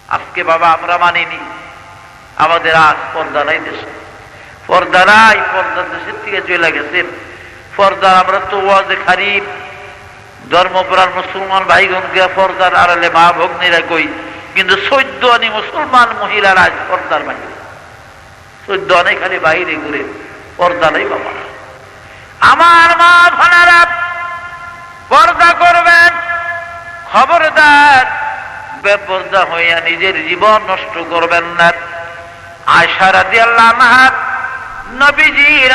আজকে বাবা আমরা মানিনি, আমাদের আজ পর্দা নাই দেশে, পর্দা নাই, পর্দা দেশের থেকে চলে গেছে। পর্দা আমরা তো ওয়াজে খারিফ ধর্মপ্রাণ মুসলমান ভাইগণকে পর্দার আড়ালে মা ভগ্নীরা কই, কিন্তু 14 আনি মুসলমান মহিলারা আজ পর্দার বাইরে, 14 আনি খালি বাইরে ঘুরে, পর্দা নেই বাবা। আমার মা ভানারা পর্দা করবেন, খবরদার বেপর্দা হইয়া নিজের জীবন নষ্ট করবেন না। আয়েশা রাদিয়াল্লাহু আনহা নবীজির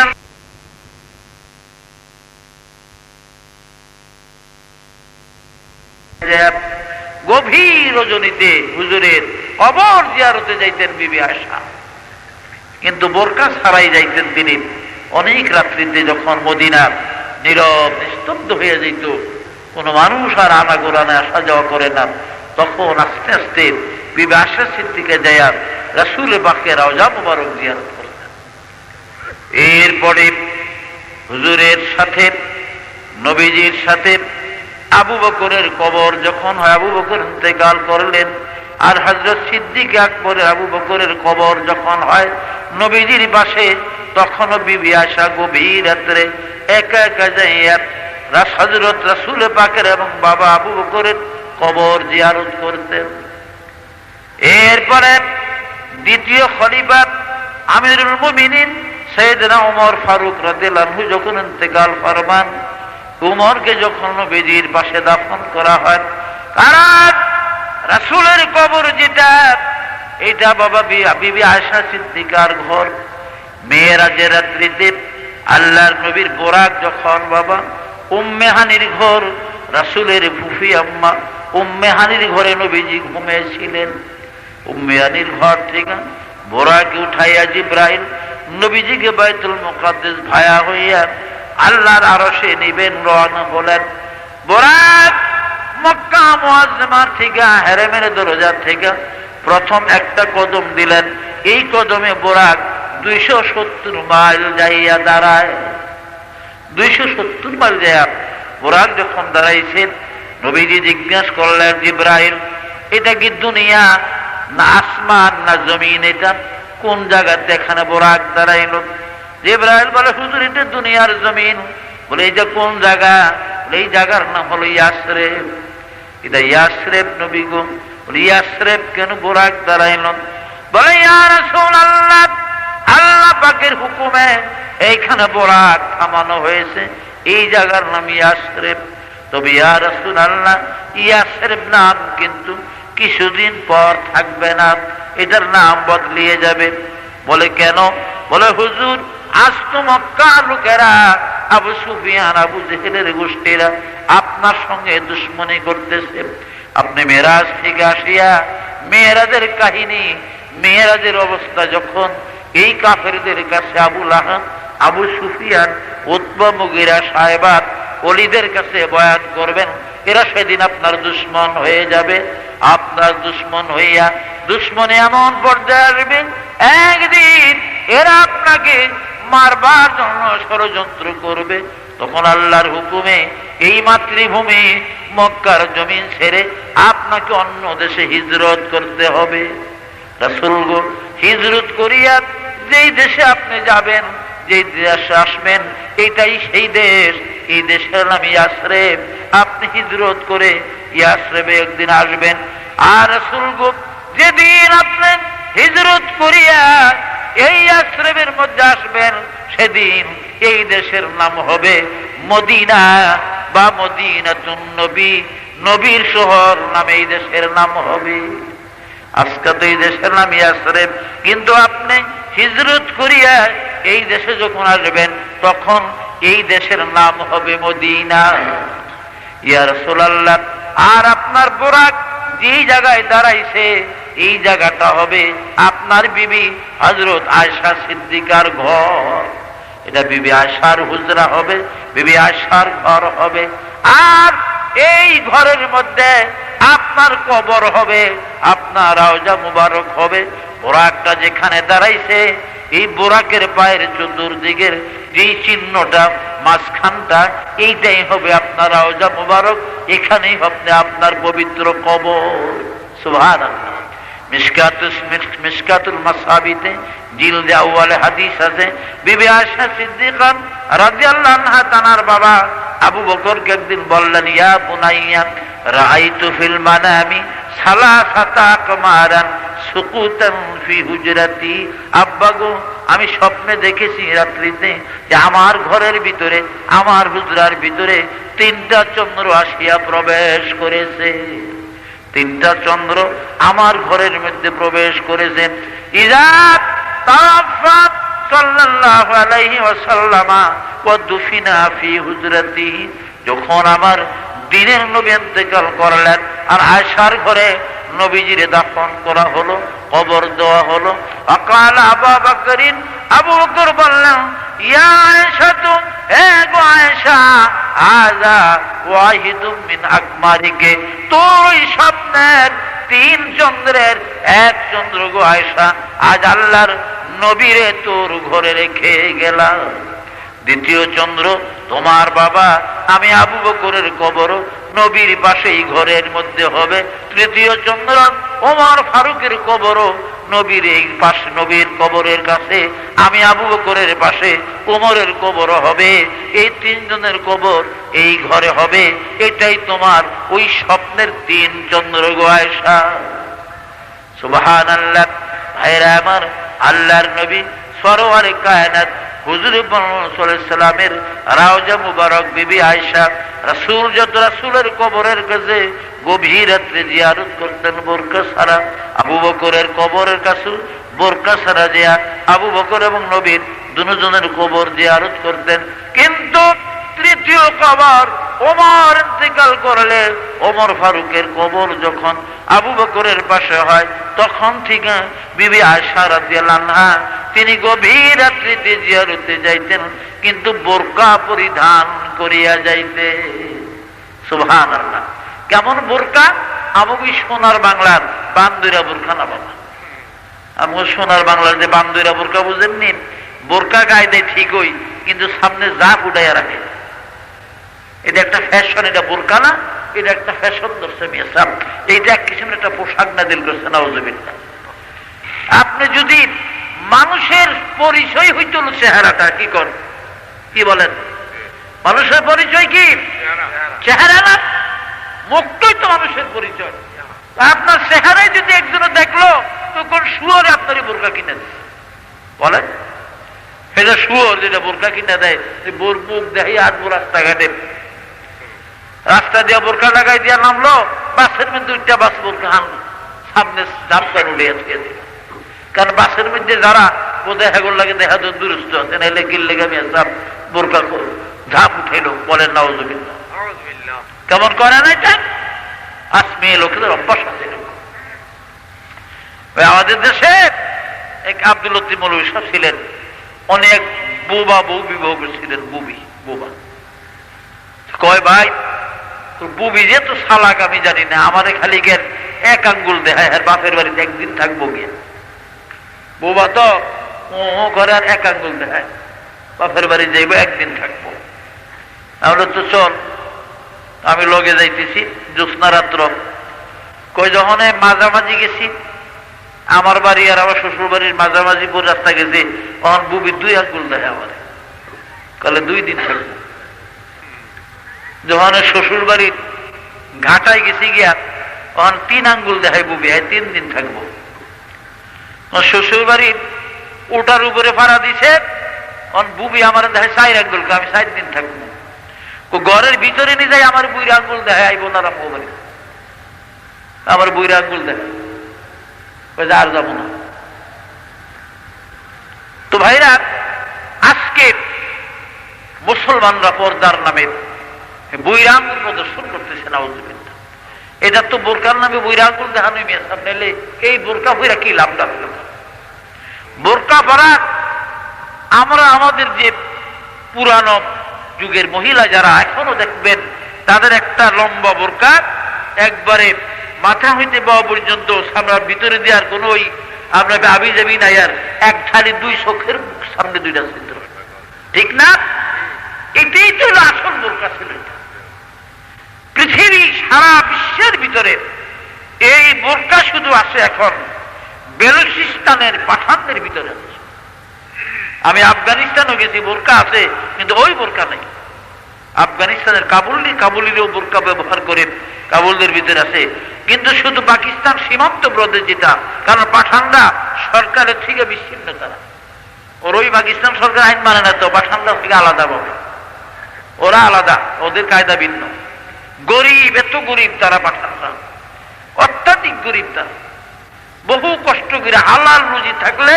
গভীর রজনীতে হুজুরের কবর জিয়ারতে যাইতেন বিবি আয়েশা, কিন্তু বোরকা ছাড়াই যাইতেন তিনি। অনেক রাত্রিতে যখন মদিনা নীরব নিস্তব্ধ হয়ে যেত, কোনো মানুষ আর আনাগোড়ানে আসা যাওয়া করে না, তখন আস্তে আস্তে বিবি আয়েশা সিদ্দিকা যায়া রাসূল পাকের রওজা মুবারক জিয়ারত করতেন। এরপরে হুজুরের সাথে নবীজির সাথে আবু বকরের কবর যখন হয়, আবু বকর ইন্তেকাল করলেন, আর হযরত সিদ্দিক আকবরের আবু বকরের কবর যখন হয় নবীজির পাশে, তখনও বিবি আয়েশা গভীর রাত্রে একা একা যাইয়া হযরত রাসূল পাকের এবং বাবা আবু বকরের কবর জিয়ারত করতেন। এরপরে দ্বিতীয় খলিফা আমিরুল মুমিনিন সাইয়েদনা ওমর ফারুক রাদিয়াল্লাহু আনহু যখন ইন্তেকাল ফরমান, উমরকে যখন নবীজির পাশে দাফন করা হয়, কারণ রাসূলের কবর যেটা, এটা বাবা বিবি আয়েশা সিদ্দিকার ঘর। মেরাজের রাত্রিতে আল্লাহর নবীর বোরাক যখন বাবা উম্মে হানির ঘর, রাসূলের ফুফি আম্মা উম্মে হানির ঘরে নবীজি ঘুমিয়েছিলেন। উম্মে হানির ঘর থেকে বোরাকে উঠাইয়া জিবরাইল নবীজিকে বাইতুল মুকাদ্দাস ভায়া হইয়া আল্লাহর আরশে নিবেন রওনা হলেন। বোরাক মক্কা মুআজ্জামা থেকে হেরেমের দরজা থেকে প্রথম একটা কদম দিলেন, এই কদমে বোরাক 270 মাইল যাইয়া দাঁড়ায়। 270 মাইল যাইয়া বোরাক যখন দাঁড়াইছেন, নবীজি জিজ্ঞাসা করলেন, জিবরাইল এটা কি দুনিয়া না আসমান না জমিন, এটা কোন জায়গাতে এখানে বোরাক দাঁড়াইল? জিবরাইল বলে, হুজুর এটা দুনিয়ার জমিন। বলে এটা কোন জায়গা? বলে এই জায়গার নাম হলো ইয়াসরিব। এটা ইয়াসরিব নবী গো। বলে ইয়াসরিব কেন বোরাক দাঁড়াইল? বলে ইয়া রাসূলুল্লাহ, আল্লাহ পাকের হুকুমে এইখানে বোরাক থামানো হয়েছে, এই জায়গার নাম ইয়াসরিব। তবে ইয়া রাসূলুল্লাহ, ইয়াসরিব নাম কিন্তু কিছুদিন পর থাকবে না, এটার নাম বদলিয়ে যাবে। বলে কেন? বলে হুজুর আজ তো মক্কার লোকেরা আবু সুফিয়ান আবু জেহেলের গোষ্ঠীরা আপনার সঙ্গে দুশমনি করতেছে। আপনি মেরাজ থেকে আসিয়া মেরাজের কাহিনী, মেরাজের অবস্থা যখন এই কাফেরদের কাছে আবু লাহাব আবু সুফিয়ান উতবা মুগিরা সাহেবাত ওলিদের কাছে বয়ান করবেন, এরা সেদিন আপনার দুশমন হয়ে যাবে। আপনার দুশমন হইয়া দুশমনে এমন পর্যায়ে আসবে, একদিন এরা আপনাকে মারবার জন্য ষড়যন্ত্র করবে। তখন আল্লাহর হুকুমে এই মাতৃভূমি মক্কার জমিন ছেড়ে আপনাকে অন্য দেশে হিজরত করতে হবে। রাসূল গো, হিজরত করিয়া যেই দেশে আপনি যাবেন, যেই দেশে আসবেন, এটাই সেই দেশ। এই দেশের নাম ইয়াসরিব। আপনি হিজরত করে ইয়াসরিবে একদিন আসবেন। আর রাসূল গো, যেদিন আপনি হিজরত করিয়া এই ইয়াসরিবের মধ্যে আসবেন, সেদিন এই দেশের নাম হবে মদিনা বা মদিনাতুন নবী, নবীর শহর নামে এই দেশের নাম হবে। আজকে তো এই দেশের নাম ইয়াসরিব, কিন্তু আপনি হিজরত করিয়া এই দেশে যখন আসবেন, তখন এই দেশের নাম হবে মদিনা। ইয়া রাসূলুল্লাহ, আর আপনার বোরাক যেই জায়গায় দাঁড়াইছে, এই জায়গাটা হবে আপনার বিবি হযরত আয়েশা সিদ্দিকার ঘর। এটা বিবি আয়েশার হুজরা হবে, বিবি আয়েশার ঘর হবে। আর এই ঘরের মধ্যে আপনার কবর হবে, আপনার রওজা মুবারক হবে। বোরাকটা যেখানে দাঁড়াইছে, এই বোরাকের পায়ের চতুর্দিকের যেই চিহ্নটা, মাঝখানটা, এইটাই হবে আপনার রওজা মুবারক। এখানেই হবে আপনার পবিত্র কবর। সুবহানাল্লাহ। মিশকাতুল মাসাবিতে জিলদে আউয়ালে হাদিস আছে, বিবি আয়েশা সিদ্দিকা রাদিয়াল্লাহু আনহা তানার বাবা আবু বকরকে একদিন বললেন, ইয়া বুনাইয়া রাআইতু ফিল মানামি সালাসাতা আকমারান সুকুতান ফি হুজরাতি। আব্বা গো, আমি স্বপ্নে দেখেছি রাত্রিতে যে আমার ঘরের ভিতরে, আমার হুজরার ভিতরে 3টা চন্দ্র আসিয়া প্রবেশ করেছে। 3টা চন্দ্র আমার ঘরের মধ্যে প্রবেশ করেছে। ইযা তাওয়াফা সাল্লাল্লাহু আলাইহি ওয়াসাল্লাম ওয়া দুফিনা ফি হুজরাতিহি, যখন আমার দিনের নবী ইন্তেকাল করলেন আর আয়েশার ঘরে নবীজিরে দাফন করা হলো, কবর দেওয়া হলো। আকাল আবু বকরিন, আবু বকর বললেন, ইয়া আয়েশা, তুম হে গো আয়েশা, আযা ওয়াহিদুম মিন আকমারিকে, তোর ওই স্বপ্নের 3 চন্দ্রের 1 চন্দ্র গো আয়েশা, আজ আল্লাহর নবীরে তোর ঘরে রেখে গেলাম। 2য় চন্দ্র তোমার বাবা আমি আবু বকরের কবর নবীর পাশেই ঘরের মধ্যে হবে। 3য় চন্দ্র ওমর ফারুকের কবর নবীর এই পাশে, নবীর কবরের কাছে আমি আবু বকরের পাশে ওমরের কবর হবে। এই 3 জনের কবর এই ঘরে হবে। এটাই তোমার ওই স্বপ্নের 3 চন্দ্র গো আয়েশা। সুবহানাল্লাহ। ভাইরা আমার, আল্লাহর নবী সরওয়ারে কায়নাত হুজুর সাল্লাল্লাহু আলাইহি সাল্লামের রাওজা মুবারক বিবি আয়েশা রাসূলের কবরের কাছে গভীর রাতে জিয়ারত করতেন বোরকা ছাড়া। আবু বকরের কবরের কাছে বোরকা ছাড়া জিয়া আবু বকর এবং নবীর দুজনের কবর জিয়ারত করতেন। কিন্তু 3য় কবর ওমর ইন্তেকাল করলে, ওমর ফারুকের কবর যখন আবু বকরের পাশে হয়, তখন থেকে বিবি আয়েশা রাদিয়াল্লাহু আনহা তিনি গভীর রাত্রিতে জিয়ারতে যাইতেন, কিন্তু বোরকা পরিধান করিয়া যাইতে। সুবহানাল্লাহ। কেমন বোরকা? আমাকে সোনার বাংলার বান্দুরা বোরকা না বাবা, আমাকে সোনার বাংলার যে বান্দুরা বোরকা বুঝেননি, বোরকা গায়ে দেয় ঠিকই, কিন্তু সামনে জাপ উঠাইয়া রাখে। এটা একটা ফ্যাশন, এটা বোরকা না, এটা একটা ফ্যাশন ধরছে মিয়া সাহেব। এইটা এক কিসিমের একটা পোশাক নাদিল করছে, নাউযুবিল্লাহ। আপনি যদি মানুষের পরিচয় হইত চেহারাটা, কি করেন, কি বলেন? মানুষের পরিচয় কি? চেহারা না, মুখটাই তো মানুষের পরিচয়। আপনার চেহারায় যদি একজনে দেখলো, তখন শুয়োরে আপনারই বোরকা কিনে দেয়। বলেন, এটা শুয়োর যেটা বোরকা কিনে দেয়, বোর মুখ দেখি আসবো রাস্তাঘাটে, রাস্তা দিয়া বোরকা লাগাই দিয়া নামলো, বাসের মধ্যে 2টা বাস বোরকা সামনে ঝাপটা উড়িয়ে দিয়ে দিল। কারণ বাসের মধ্যে যারা বোধহয় হেগর লাগে দেখা তো দুরস্ত আছে, নাইলে গিল্লে গামিয়া সাপ বোরকা ঝাপ উঠাইলো। বলেন নাউযুবিল্লাহ। কেমন করে না এটা? আসমিয়ে লোকেদের অভ্যাস আছে। আমাদের দেশে এক আব্দুল লতিফ মৌলভী সাহেব ছিলেন, অনেক বোবা বউ বিবাহ করেছিলেন। বোবা কয়, ভাই তোর বুবি যে তো সালাক আমি জানি না, আমাদের খালি গেন 1 আঙ্গুল দেখায়, আর বাপের বাড়িতে একদিন থাকবো গিয়ে। বোবা তো ঘরে আর 1 আঙ্গুল দেখায়, বাপের বাড়ি যাইবো, একদিন থাকবো। তাহলে তো চল, আমি লগে যাইতেছি জ্যোৎস্না রাত্র। কই যখন মাঝামাঝি গেছি, আমার বাড়ি আর আমার শ্বশুর বাড়ির মাঝামাঝি পুরো রাস্তা গেছি, তখন বুবি 2 আঙ্গুল দেখায় আমার, কলে 2 দিন থাকবো। যখন শ্বশুর বাড়ির ঘাটায় গেছি গিয়া, তখন 3 আঙ্গুল দেখায় বুবি, 3 দিন থাকবো। শ্বশুর বাড়ির ওটার উপরে ভাড়া দিছে, তখন বুবি আমার দেখায় 4 আঙ্গুল, আমি 4 দিন থাকবো। ঘরের ভিতরে নিয়ে যাই, আমার বুইর আঙ্গুল দেখায় আইব না, রাখবো আমার বুইর আঙ্গুল দেখায়, আর যাবো না। তো ভাইরা, আজকে মুসলমানরা পর্দার নামে বুইর আঙ্গুল প্রদর্শন করতেছে, নাউযুবিল্লাহ। এটা তো বোরকার নামে বুইর আঙ্গুল দেখানোই মেসাব, নাইলে এই বোরকা পরা কি লাভটা হল? বোরকা পরা আমরা আমাদের যে পুরানো যুগের মহিলা যারা এখনো দেখবেন, তাদের একটা লম্বা বোরকা একবারে মাথা হইতে পাওয়া পর্যন্ত, সামনের ভিতরে দেওয়ার কোন ওই আপনাকে আবি যাবি নাই, আর 1 ঝালি 2 চোখের সামনে 2টা ছিদ্র, ঠিক না? এটাই তো আসল বোরকা ছিল। পৃথিবী সারা বিশ্বের ভিতরে এই বোরকা শুধু আছে এখন বেলুচিস্তানের পাঠানদের ভিতরে আছে। আমি আফগানিস্তানও গেছি, বোরকা আছে, কিন্তু ওই বোরকা নেই। আফগানিস্তানের কাবুলিরও বোরকা ব্যবহার করে কাবুলদের ভিতরে আছে, কিন্তু শুধু পাকিস্তান সীমান্ত প্রদেশ যেটা, কারণ পাঠানরা সরকারের থেকে বিচ্ছিন্ন তারা। ওর ওই পাকিস্তান সরকার আইন মানে না, তো পাঠানরা থেকে আলাদা পাবে, ওরা আলাদা, ওদের কায়দা ভিন্ন। গরিব, এত গরিব তারা পাঠানরা, অত্যাধিক গরিব তারা। বহু কষ্ট করে হালাল রুজি থাকলে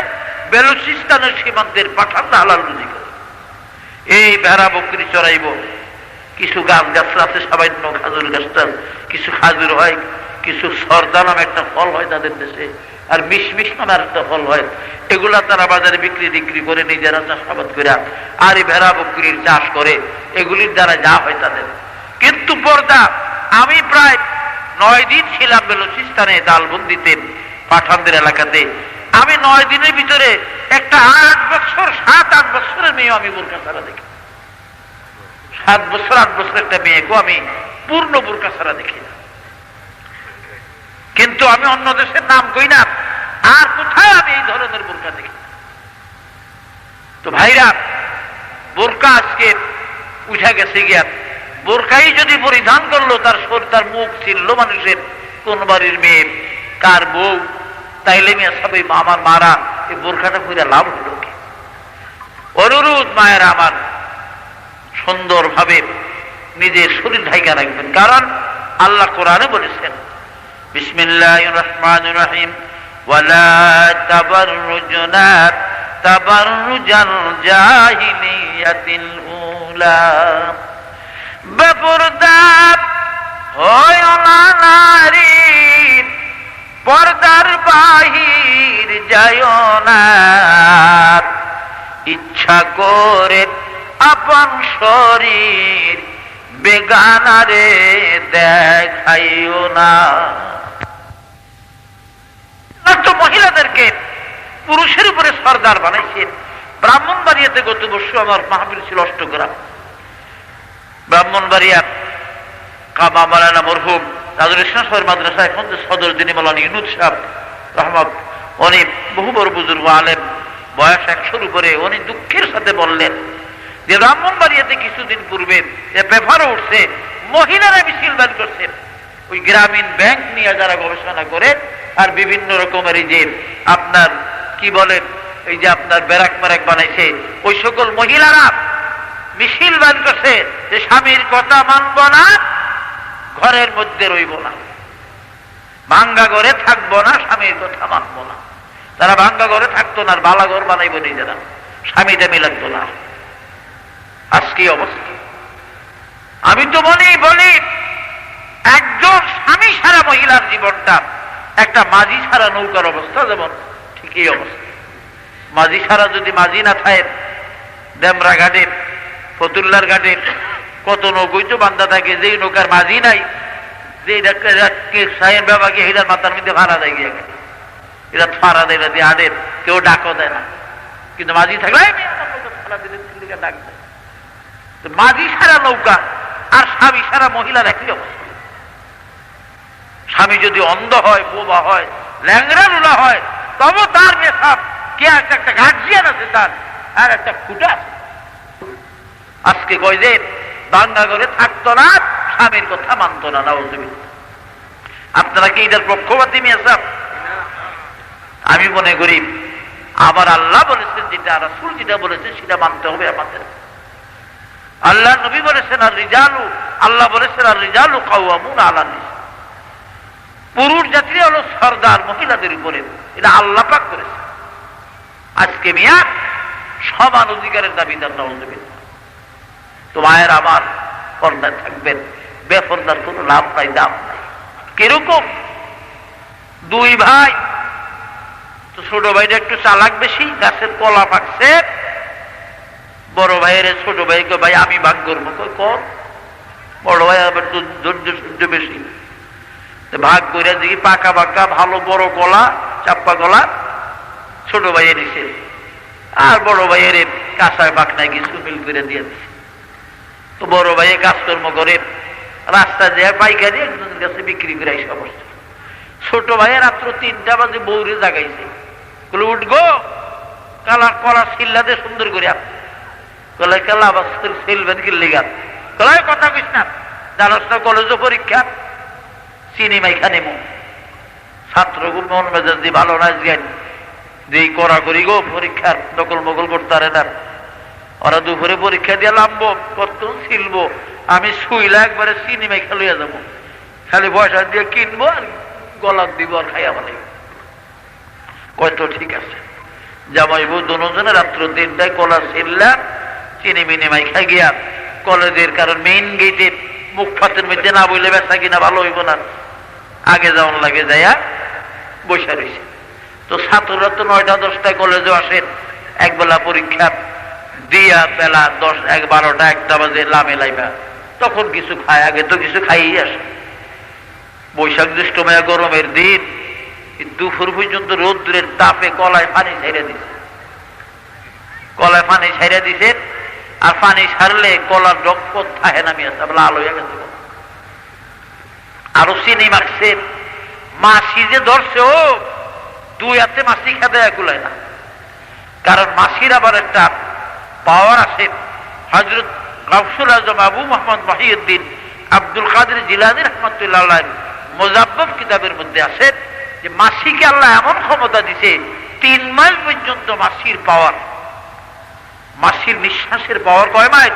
বেলুচিস্তানের সীমান্তের পাঠানরা হালাল রুজি করে। এই ভেড়া বকরি চড়াইব, কিছু গাছ গাছ আছে, সামান্য খাজুর গাছটা, কিছু খাজুর হয়, কিছু সরদা নামে একটা ফল হয় তাদের দেশে, আর মিশমিশ নামে একটা ফল হয়। এগুলা তারা বাজারে বিক্রি করে নিজেরা চাষাবাদ করে আর এই ভেড়া বকরির চাষ করে, এগুলির দ্বারা যা হয় তাদের। কিন্তু পর্দা, আমি প্রায় 9 দিন ছিলাম বেলুচিস্তানে দালবন্দিতে, পাঠানদের এলাকাতে। আমি 9 দিনের ভিতরে একটা 8 বছর 7-8 বছরের মেয়ে আমি বোরকা ছাড়া দেখি। 7 বছর 8 বছর একটা মেয়েকেও আমি পূর্ণ বোরকা ছাড়া দেখি না। কিন্তু আমি অন্য দেশের নাম কই না, আর কোথায় আমি এই ধরনের বোরকা দেখি। তো ভাইরা, বোরকা আজকে উঠে গেছে গিয়া। বোরকাই যদি পরিধান করলো, তার মুখ ছিল মানুষের, কোন বাড়ির মেয়ে, কার বউ, তাইলে মিয়া সবাই আমার মারা এই বোরখাটা পরে লাভ হলো কি? অনুরোধ মায়েরা আমার, সুন্দরভাবে নিজের শরীর ঢাকা রাখবেন, কারণ আল্লাহ কোরআনে বলেছেন, বিসমিল্লাহির রহমানির রহিম, ওয়ালা তাবাররুজনা তাবাররুজাল জাহিলিয়াতিল উলা, বেপরদা হয় না নারী, পর্দার বাহির যায় না, ইচ্ছা করে আপন শরীর বেগানারে দেখাইও না। তো মহিলাদেরকে পুরুষের উপরে সর্দার বানাইছেন। ব্রাহ্মণবাড়িয়াতে গত বর্ষ আমার মাহফিল ছিল অষ্টগ্রাম। ব্রাহ্মণবাড়িয়া কাবা মাওলানা মরহুম তাজুল ইসলাম সাহেব মাদ্রাসা, এখন যে সদর যিনি মাওলানা ইউনুস সাহেব রহমত, উনি বহু বড় বুজুর্গ আলেম, বয়স 100-র উপরে। উনি দুঃখের সাথে বললেন যে ব্রাহ্মণবাড়িয়াতে কিছুদিন পূর্বে পেপারে উঠছে, মহিলারা মিছিল বের করছে। ওই গ্রামীণ ব্যাংক নিয়ে যারা গবেষণা করে, আর বিভিন্ন রকমের এই যে আপনার কি বলেন, এই যে আপনার ব্যারাক ম্যারাক বানাইছে, ওই সকল মহিলারা মিছিল বের করছে যে স্বামীর কথা মানব না, ঘরের মধ্যে রইব না, ভাঙ্গা ঘরে থাকবো না, স্বামীর কথা মানব না। তারা ভাঙ্গা ঘরে থাকতো না, আর বালা ঘর বানাইব নিজেরা, স্বামীটা মিলাতো না। আজকে অবস্থা। আমি তো বলি একজন স্বামী ছাড়া মহিলার জীবনটা একটা মাঝি ছাড়া নৌকার অবস্থা যেমন, ঠিক এই অবস্থা। মাঝি ছাড়া যদি মাঝি না থাকে, ডেমরা ঘাটে, ফতুল্লার ঘাটে কত নৌকই তো বান্ধা থাকে, যেই নৌকার মাঝি নাই, যে সাহেব বাবাকে হিলার মাথার মধ্যে ভাড়া দেয় গিয়ে, এরা ফাড়া দেয় দিয়ে আড়ে, কেউ ডাকও দেয় না। কিন্তু মাঝি থাকলে ডাক দেয়। মাঝি সারা নৌকা আর স্বামী সারা মহিলার একই অবস্থা। স্বামী যদি অন্ধ হয়, বোবা হয়, ল্যাংড়া লুলা হয়, তবে তার মেসাব কে একটা গার্জিয়ান আছে, তার আর একটা খুঁটা আছে। আজকে কয় যে বাঙ্গা করে থাকতো না, স্বামীর কথা মানতো না। আপনারা কি এটার পক্ষপাতী মেসাব? আমি মনে করি আবার আল্লাহ বলেছেন যেটা, রাসূল যেটা বলেছেন সেটা মানতে হবে আমাদের। আল্লাহ নবী বলেছেন আর রিজালু, আল্লাহ বলেছেন আর রিজালু কাওয়ামুনা আলা নিসা, পুরুষ জাতিরা হলো সরদার মহিলাদের উপরে, এটা আল্লাহ পাক করেছে। আজকে মিয়া সমান অধিকারের দাবিদার নওয়াজ। তো মায়ের আমার পর্দায় থাকবেন, বেপর্দার কোন লাভ নাই, দাম নাই। কিরকম? 2 ভাই, তো ছোট ভাইটা একটু চালাক বেশি, গাছের কলা পাকছে, বড় ভাইয়ের ছোট ভাইকে ভাই আমি ভাগ করবো, কর। বড় ভাই আবার ধৈর্য সহ্য বেশি, ভাগ করে দেখি পাকা পাকা ভালো বড় কলা, চাপ্পা কলা ছোট ভাইয়ের নিছে, আর বড় ভাইয়ের কাঁচায় পাকনায় কিছু মিল করে দিয়ে দিছে। তো বড় ভাইয়ে কাজকর্ম করে রাস্তা দিয়ে পাইকারি একজনের কাছে বিক্রি করে এই সমস্ত। ছোট ভাইয়া রাত্র 3টা বাজে বউরে জাগাইছে, বলে উঠগো কালার কলা সিল্লাতে সুন্দর করে কলে কালা আবার সিলবেন কি লেগা কলায় কথা কইস না, জানাস না কলেজও পরীক্ষা চিনি মাইখা নেমো। ছাত্র মন মেজাজ দিয়ে ভালো না জ্ঞান দিয়ে করা করি গো পরীক্ষার দখল মকল করতে পারে না। ওরা দুপুরে পরীক্ষা দিয়ে নামবো, কত ছিলবো, আমি শুইলা একবারে চিনি মাইখা লইয়া যাবো, খালি পয়সা দিয়ে কিনবো আর গলার দিব আর খাইয়া মানে কয়তো ঠিক আছে। জামাইবু দুজনে রাত্র 3টায় কলা ছিললাম, চিনি মিনি মাইখা গিয়া কলেজের, কারণ মেইন গেটে মুখ ফাতের মধ্যে না বইলে বেচা কিনা ভালো হইব না, আগে যাওয়ার লাগে যাইয়া বসে রয়েছে। তো ছাত্ররা তো 9টা 10টায় কলেজে আসেন, একবেলা পরীক্ষা দিয়া বেলা 10, 12টা 1টা বাজে লামে লাইবা, তখন কিছু খায়, আগে তো কিছু খাইই আসে। বৈশাখ জ্যৈষ্ঠ মায়া গরমের দিন দুপুর পর্যন্ত রোদ্রের তাপে কলায় পানি ছেড়ে দিছে, কলায় পানি ছেড়ে দিছে, আর পানি ছাড়লে কলার রক্ত থাকে নামি আসে, লাল হয়ে গেছে। আরো চিনি মাখছে, মাছি যে ধরছে ও 2 হাতে মাছি খেতে কুলায় না, কারণ মাছির আবার একটা পাওয়ার আছে। হযরত গাউসুল আজম আবু মুহাম্মদ মহিউদ্দিন আব্দুল কাদের জিলানী রাহমাতুল্লাহ আলাইহি মুজাব্বাব কিতাবের মধ্যে আছে যে মাছিকে আল্লাহ এমন ক্ষমতা দিছে 3 মাইল পর্যন্ত মাছির পাওয়ার, মাছির নিঃশ্বাসের পাওয়ার কয় মাইল?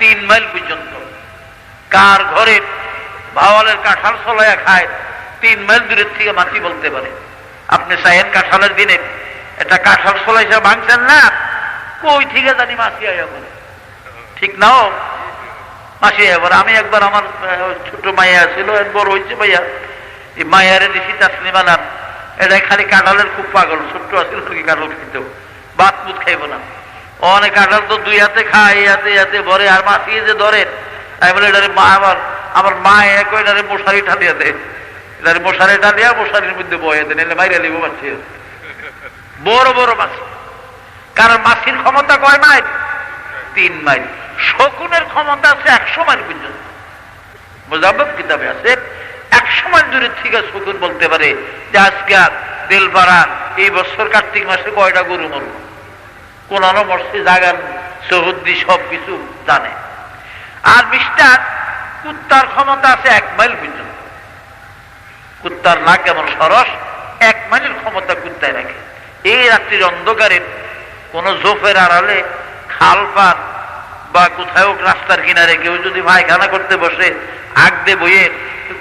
3 মাইল পর্যন্ত। কার ঘরে ভাওয়ালের কাঁঠাল ছলাইয়া খায় 3 মাইল দূরের থেকে মাছি বলতে পারে। আপনি চাইেন কাঁঠালের দিনে এটা কাঁঠাল ছলাইছে ভাঙছেন না, কই থেকে জানি মাছি আয়া বলে, ঠিক নাও মাছি আয়া বলে। আমি একবার আমার ছোট মাইয়া ছিল, বড় হয়েছে ভাইয়া, এই মায়ারে দিছি তাসলিমা নাম, এটা খালি কাঁঠালের খুব পাগল, ছোট্ট আসলে কাঁঠাল খেতেও বাত মুত খাইব না, অনেক কাঁঠাল তো 2 হাতে খায়, হাতে ভরে, আর মাছি যে ধরে তাই বলে এটারে মা আমার মা এক এটারে মশারি ঠালিয়া দেয়, এটারে মশারি ঠালিয়া মশারির মধ্যে বয়ে দেন, এলে মাইরা লিব মাছি, বড় বড় মাছি। কারণ মাছির ক্ষমতা কয় মাইল? 3 মাইল। শকুনের ক্ষমতা আছে 100 মাইল পর্যন্ত, মুজাব্বাব কিতাবে আছে 100 মাইল দূরের থেকে শকুন বলতে পারে যে আজকে বেলপাড়া এই বছর কার্তিক মাসে কয়টা গরু মরব, কোন মরছে জাগান চৌহদ্দি সব কিছু জানে। আর মিস্টার কুত্তার ক্ষমতা আছে 1 মাইল পর্যন্ত, কুত্তার নাক কেমন সরস, 1 মাইলের ক্ষমতা কুত্তায় রাখে। এই রাত্রির অন্ধকারে কোন জোফের আড়ালে খাল পাত বা কোথাও রাস্তার কিনারে কেউ যদি পায়খানা করতে বসে আগ দিয়ে বইয়ে,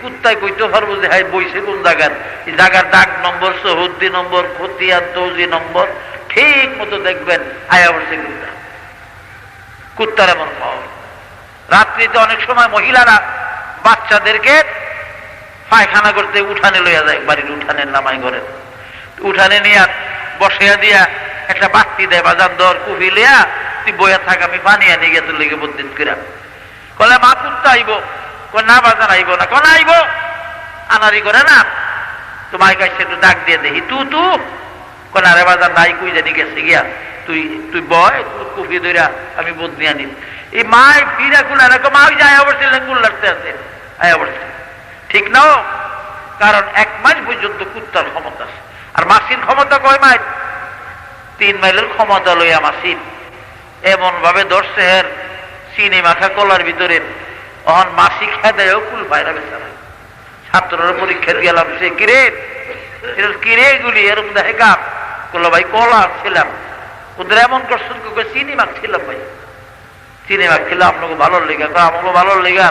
কুত্তায় কইতে পারবো যে হ্যাঁ বইছে কোন জায়গার, এই জায়গার দাগ নম্বর, চৌহদ্দি নম্বর, খতিয়ান, তৌজি নম্বর ঠিক মতো দেখবেন আয়া বসে কুত্তা। কুত্তার এমন পাওয়া। রাত্রিতে অনেক সময় মহিলারা বাচ্চাদেরকে পায়খানা করতে উঠানে লইয়া যায়, বাড়ির উঠানের নামাই ঘরে, উঠানে নিয়ে বসিয়া দিয়া একটা বাতি দেয়, বাজার দর কুফি লিয়া তুই বইয়া থাক, আমি পানি আনি গিয়ে তোর লেগে বদিত করে। কলে মা কুত্তা আইব, না বাজার আইব না, কোন আইব আনারি করে না, তোমার কাছে একটু ডাক দিয়ে দেখি তু কোন আরে বাজার নাই, কই জানি গেছে গিয়া, তুই বয় কুফি ধরিয়া আমি বদনি আনি। এই মায় ফিরা কুলা এরকম মা ওই যে আয়া বসে লেঙ্গুল লাগতে আছে, আয়া বসে, ঠিক নাও? কারণ 1 মাইল পর্যন্ত কুত্তার ক্ষমতা আছে। আর মাছির ক্ষমতা কয় মাইল? 3 মাইলের ক্ষমতা লইয়া মাছি এমন ভাবে ধরছে এর চিনি মাখা কলার ভিতরে, অহন মাছি খেদেও কুল পায়রা বেচারা। ছাত্ররা পরীক্ষা গেলাম, সে কিরে কিরে গুলি এরকম দেখে গাপ করলো, ভাই কলা ছিলাম, ওদের এমন করছেন চিনি মাখছিলাম, ভাই চিনি মাখছিলাম আপনাকে ভালো লেগা, আমাকে ভালো লেগা,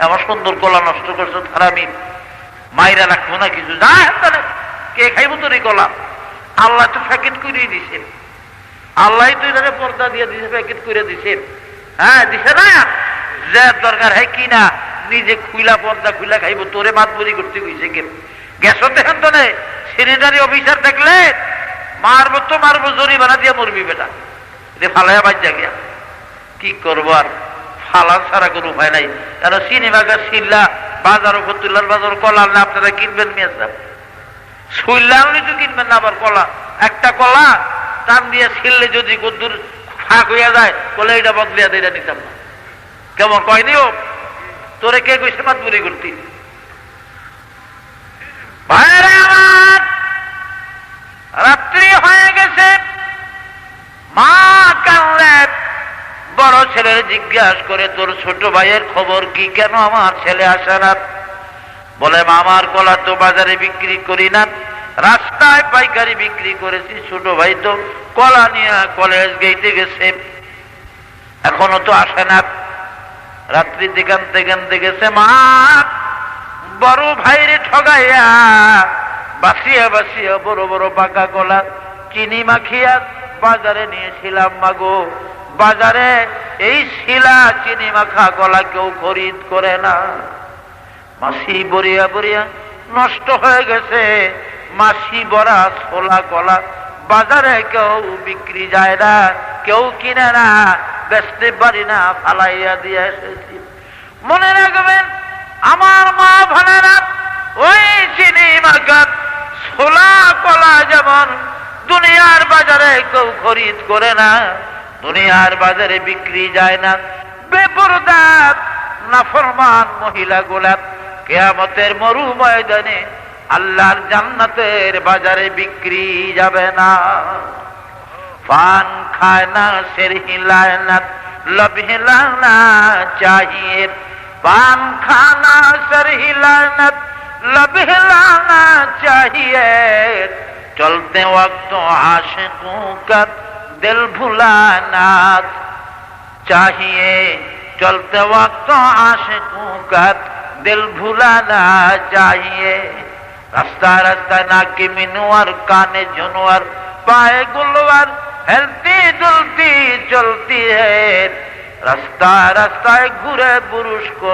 এমন সুন্দর কলা নষ্ট করছো, খারাপি মাইরা রাখবো না কিছু, যা কে খাইব তোর এই কলা? আল্লাহ তো প্যাকেট করিয়ে দিছেন, আল্লাহ তো এটাকে পর্দা দিয়ে দিছে, প্যাকেট করে দিছেন। হ্যাঁ দিছে না, যে দরকার হয় কিনা নিজে খুইলা পর্দা খুইলা খাইব, তোরে মাতবরি করতে গেছে কে? গ্যাসও দেখেন তো নেই, সেনেটারি অফিসার দেখলে মারবো তো মারবো, জরিমানা দিয়ে মরবি বেটা, এটা ফালাইয়া বাজ্যা গিয়া কি করবো? আর ফালার ছাড়া কোনো উপায় নাই। কারণ সিনেমাকে শিল্লা বাজার ফতুল্লার বাজার কলা আনলে আপনারা কিনবেন, মেয়েছিলাম শুইল্লা আনলে তো কিনবেন না। আবার কলা একটা কলা টান দিয়ে ছিললে যদি কদ্দুর ফাঁক হইয়া যায়, বলে এটা বদলিয়া দিয়ে নিতাম না। কেমন কয়নিও তোরে কে কইছে মাতবুরি করতি? ভাইরা আমার, রাত্রি হয়ে গেছে। মা কাঁদলে বড় ছেলের জিজ্ঞাসা করে, তোর ছোট ভাইয়ের খবর কি, কেন আমার ছেলে আসে না? বলে, মামার কলা তো বাজারে বিক্রি করি না, রাস্তায় পাইকারি বিক্রি করেছি। ছোট ভাই তো কলা নিয়ে কলেজ গেইতে গেছে, এখনো তো আসে না। রাত্রি দিকান্তে গানতে গেছে। মা বড় ভাইরে ঠগাইয়া বাসিয়া বাসিয়া বড় বড় পাকা কলা চিনি মাখিয়া বাজারে নিয়েছিলাম। মাগো, বাজারে এই শিলা চিনি মাখা কলা কেউ খরিদ করে না। মাসি বরিয়া বরিয়া নষ্ট হয়ে গেছে। মাসি বড়া ছোলা কলা বাজারে কেউ বিক্রি যায় না, কেউ কিনে না, বেচতে পারি না, ফালাইয়া দিয়ে এসেছি। মনে রাখবেন, আমার মা ভাড়ারা ওই চিনি মাখা ছোলা কলা যেমন দুনিয়ার বাজারে কেউ খরিদ করে না, দুনিয়ার বাজারে বিক্রি যায় না। বেপরদা নাফরমান মহিলা গোলাপ কিয়ামতের মরু ময়দানে আল্লাহর জান্নাতের বাজারে বিক্রি যাবে না। পান খায় না, সের হিলায় না, लब हिलाना चाहिए। पान खाना सर हिलाना, लब हिलाना चाहिए। चलते वक्त आशिकों का दिल भुलाना चाहिए। चलते वक्त आशिकों का दिल भुलाना चाहिए। रास्ता रास्ता नाके मिनुआर, काने झुनुआर, पाए गुलवार, हेलती जुलती चलती है। रास्ता रास्ताয় ঘুরে পুরুষ को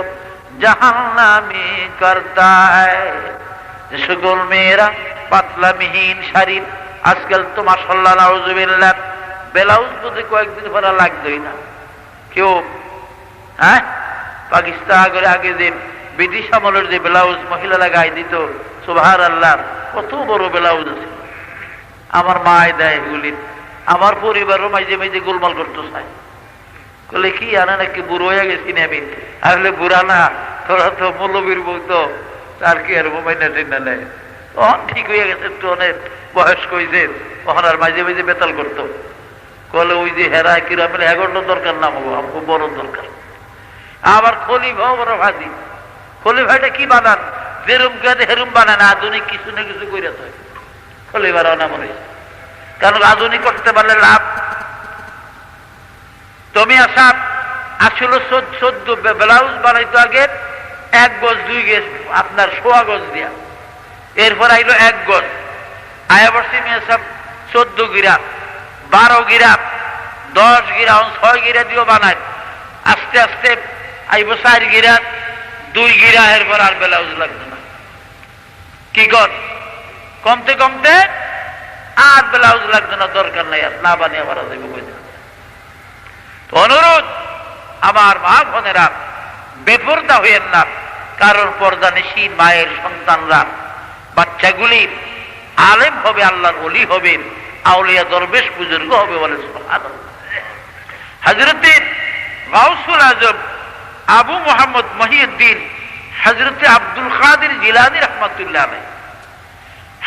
জাহান্নামী करता है। যে সকল মেয়েরা পাতলা মিহিন শাড়ির, আজকাল তো মাশাআল্লাহ নাউজুবিল্লাহ ব্লাউজ বুঝে কয়েকদিন পরা লাগতোই না কেউ। হ্যাঁ, পাকিস্তান আগে যে ব্রিটিশ আমলের যে ব্লাউজ মহিলারা গায়ে দিত, সুবহানাল্লাহ, কত বড় ব্লাউজ আছে। আমার মায় দেয় এগুলি। আমার পরিবারও মাঝে মাঝে গোলমাল করতে চায়, বলে কি আনা নাকি বুড়ো হয়ে গেছি না আমি। আসলে বুড়া না, তোরা তো মৌলবীর বউ, তো তার কি আর মোবাইল টেন্ডা নেয়। তখন ঠিক হয়ে গেছে, একটু অনেক বয়স্ক হয়েছে, তখন আর মাঝে মাঝে বেতাল করতো। বলে ওই যে হেরা কিরামের এগোটা দরকার না, আমাকে বড় দরকার। আবার খলিফাও বড় ভাজি। খলিফাটা কি বানান, যেরুম কাজে হেরুম বানান, আধুনিক কিছু না কিছু করে হয় খলিফার নাম হয়েছে। কারণ আধুনিক করতে পারলে লাভ। তুমি আসাব আসলে 14 ব্লাউজ বানাইতো আগে 1 গজ 2 গজ, আপনার 1.25 গজ দিয়া। এরপর আইলো 1 গজ। আয়াবর্ষি মেয়ে সব 14 গিরা, 12 গিরা, 10 গিরা, 6 গিরা দিয়েও বানায়। আস্তে আস্তে আইব 4 গিরা, 2 গিরা, এরপর আর ব্লাউজ লাগবে না। কি কর, কমতে কমতে আর ব্লাউজ লাগবে না, দরকার নাই, আর না বানিয়ে পারা যাবে। অনুরোধ, আমার মা বোনেরা, বেপরদা হইয়েন না। কারণ পর্দা নিশি মায়ের সন্তানরা, বাচ্চাগুলি আলেম হবে, আল্লাহর ওলি হবে, আউলিয়া দরবেশ বুজুর্গ হবে। বলে সুবহানাল্লাহ। হযরতে গাউসুল আজম আবু মুহাম্মদ মহিউদ্দিন হযরতে আব্দুল কাদের জিলানী রাহমাতুল্লাহ আলাইহি,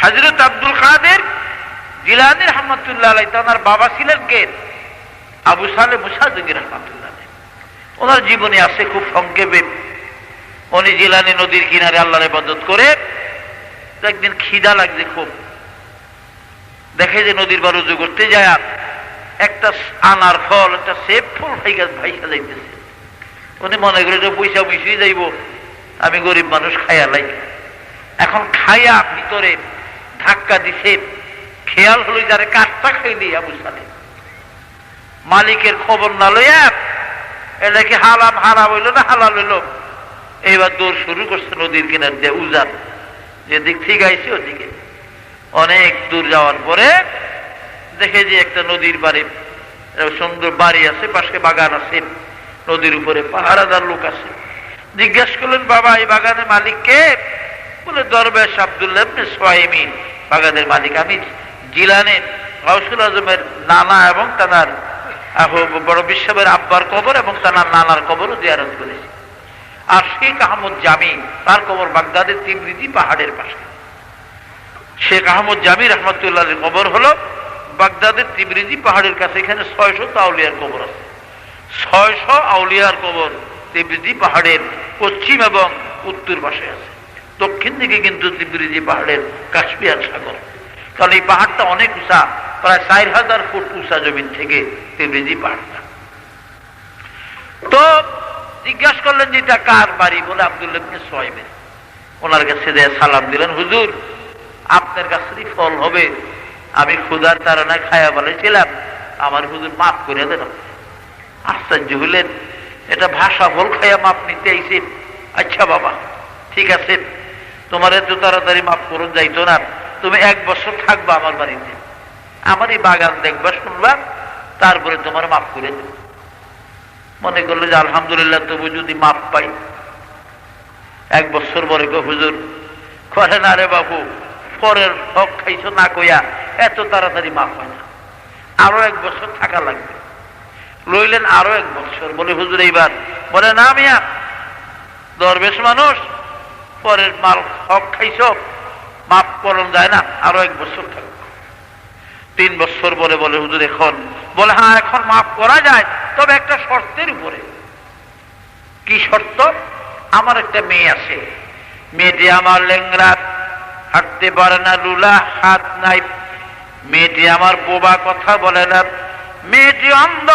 হযরত আব্দুল কাদের জিলানী রাহমাতুল্লাহ আলাইহি, তার বাবা ছিলেন কে? আবু সালেহ মুসাদ্দিক রাহমাতুল্লাহ আলাইহি। ওনার জীবনী আছে খুব সংক্ষেপে। উনি জিলানী নদীর কিনারে আল্লাহর ইবাদত করে, একদিন খিদা লাগছে খুব, দেখে যে নদীর পার উজু করতে যায় একটা আনার ফল, একটা সেব ফুল ভাইসা যাইতেছে। উনি মনে করে যে পয়সা মিশিয়ে যাইব, আমি গরিব মানুষ খাইয়া লাই। এখন খাইয়া ভিতরে ধাক্কা দিছে, খেয়াল হলো যারে কাঠটা খাইলি আবু সালেহ, মালিকের খবর না লইয়া এটা কি হারাম হারাম হইল না হালাল হইল। এইবার দৌড় শুরু করছে নদীর কিনার দিয়ে, উজান যেদিক থেকে আইছে ওদিকে। অনেক দূর যাওয়ার পরে দেখে যে একটা নদীর বাড়ি, সুন্দর বাড়ি আছে, পাশে বাগান আছে, নদীর উপরে পাহারাদার লোক আছে। জিজ্ঞেস করলেন, বাবা এই বাগানের মালিক কে? বলে, দরবেশ আব্দুল্লাহ ইবনে সুয়াইমি বাগানের মালিক। আমি জিলানী গাউসুল আজমের নানা এবং তার বড় বিশ্ববের আব্বার কবর এবং তার নানার কবরও জিয়ারত করেছি। আর শেখ আহমদ জামি, তার কবর বাগদাদের তিবরিজি পাহাড়ের পাশে। শেখ আহমদ জামি রহমতুল্লাহর কবর হলো বাগদাদের তিবরিজি পাহাড়ের কাছে। এখানে 600 আউলিয়ার কবর আছে। 600 আউলিয়ার কবর তিবরিজি পাহাড়ের পশ্চিম এবং উত্তর পাশে আছে। দক্ষিণ দিকে কিন্তু তিবরিজি পাহাড়ের কাশ্মীর সাগর। কারণ এই পাহাড়টা অনেক উঁচা, প্রায় 4000 ফুট উঁচা জমিন থেকে তিবরিজি পাহাড়টা। তো জিজ্ঞাসা করলেন যে এটা কার বাড়ি? বলে আব্দুল্লাহ ইবনে সুয়াইবের। ওনার কাছে দিয়ে সালাম দিলেন, হুজুর আপনার কাছেই ফল হবে, আমি ক্ষুধার তাড়নায় খায়া বলেছিলাম, আমার হুজুর মাফ করে দেন। আশ্চর্য হলেন, এটা ভাষা ফল খাইয়া মাপ নিতে আইছে। আচ্ছা বাবা ঠিক আছে, তোমার এত তাড়াতাড়ি মাফ করুন যাইতো না, তুমি 1 বছর থাকবা আমার বাড়িতে, আমার এই বাগান দেখবা শুনবা, তারপরে তোমার মাফ করে দেব। মনে করলো যে আলহামদুলিল্লাহ তবু যদি মাপ পাই। 1 বছর পরে হুজুর করে না রে বাবু, পরের হক খাইছো না কইয়া এত তাড়াতাড়ি মাপ হয় না, আরো 1 বছর থাকা লাগবে। লইলেন আরো 1 বছর। বলে হুজুর এইবার? বলে না মিয়া, দরবেশ মানুষ, পরের মাল হক খাইছো, মাপ করন যায় না, আরো 1 বছর থাকবে। 3 বছর পরে বলে হুজুর এখন? বলে হ্যাঁ এখন মাফ করা যায়, তবে একটা শর্তের উপরে। কি শর্ত? আমার একটা মেয়ে আছে, মেয়েটি আমার লেংরা, হাঁটতে পারে না, লুলা, হাত নাই। মেয়েটি আমার বোবা, কথা বলে না। মেয়েটি অন্ধ,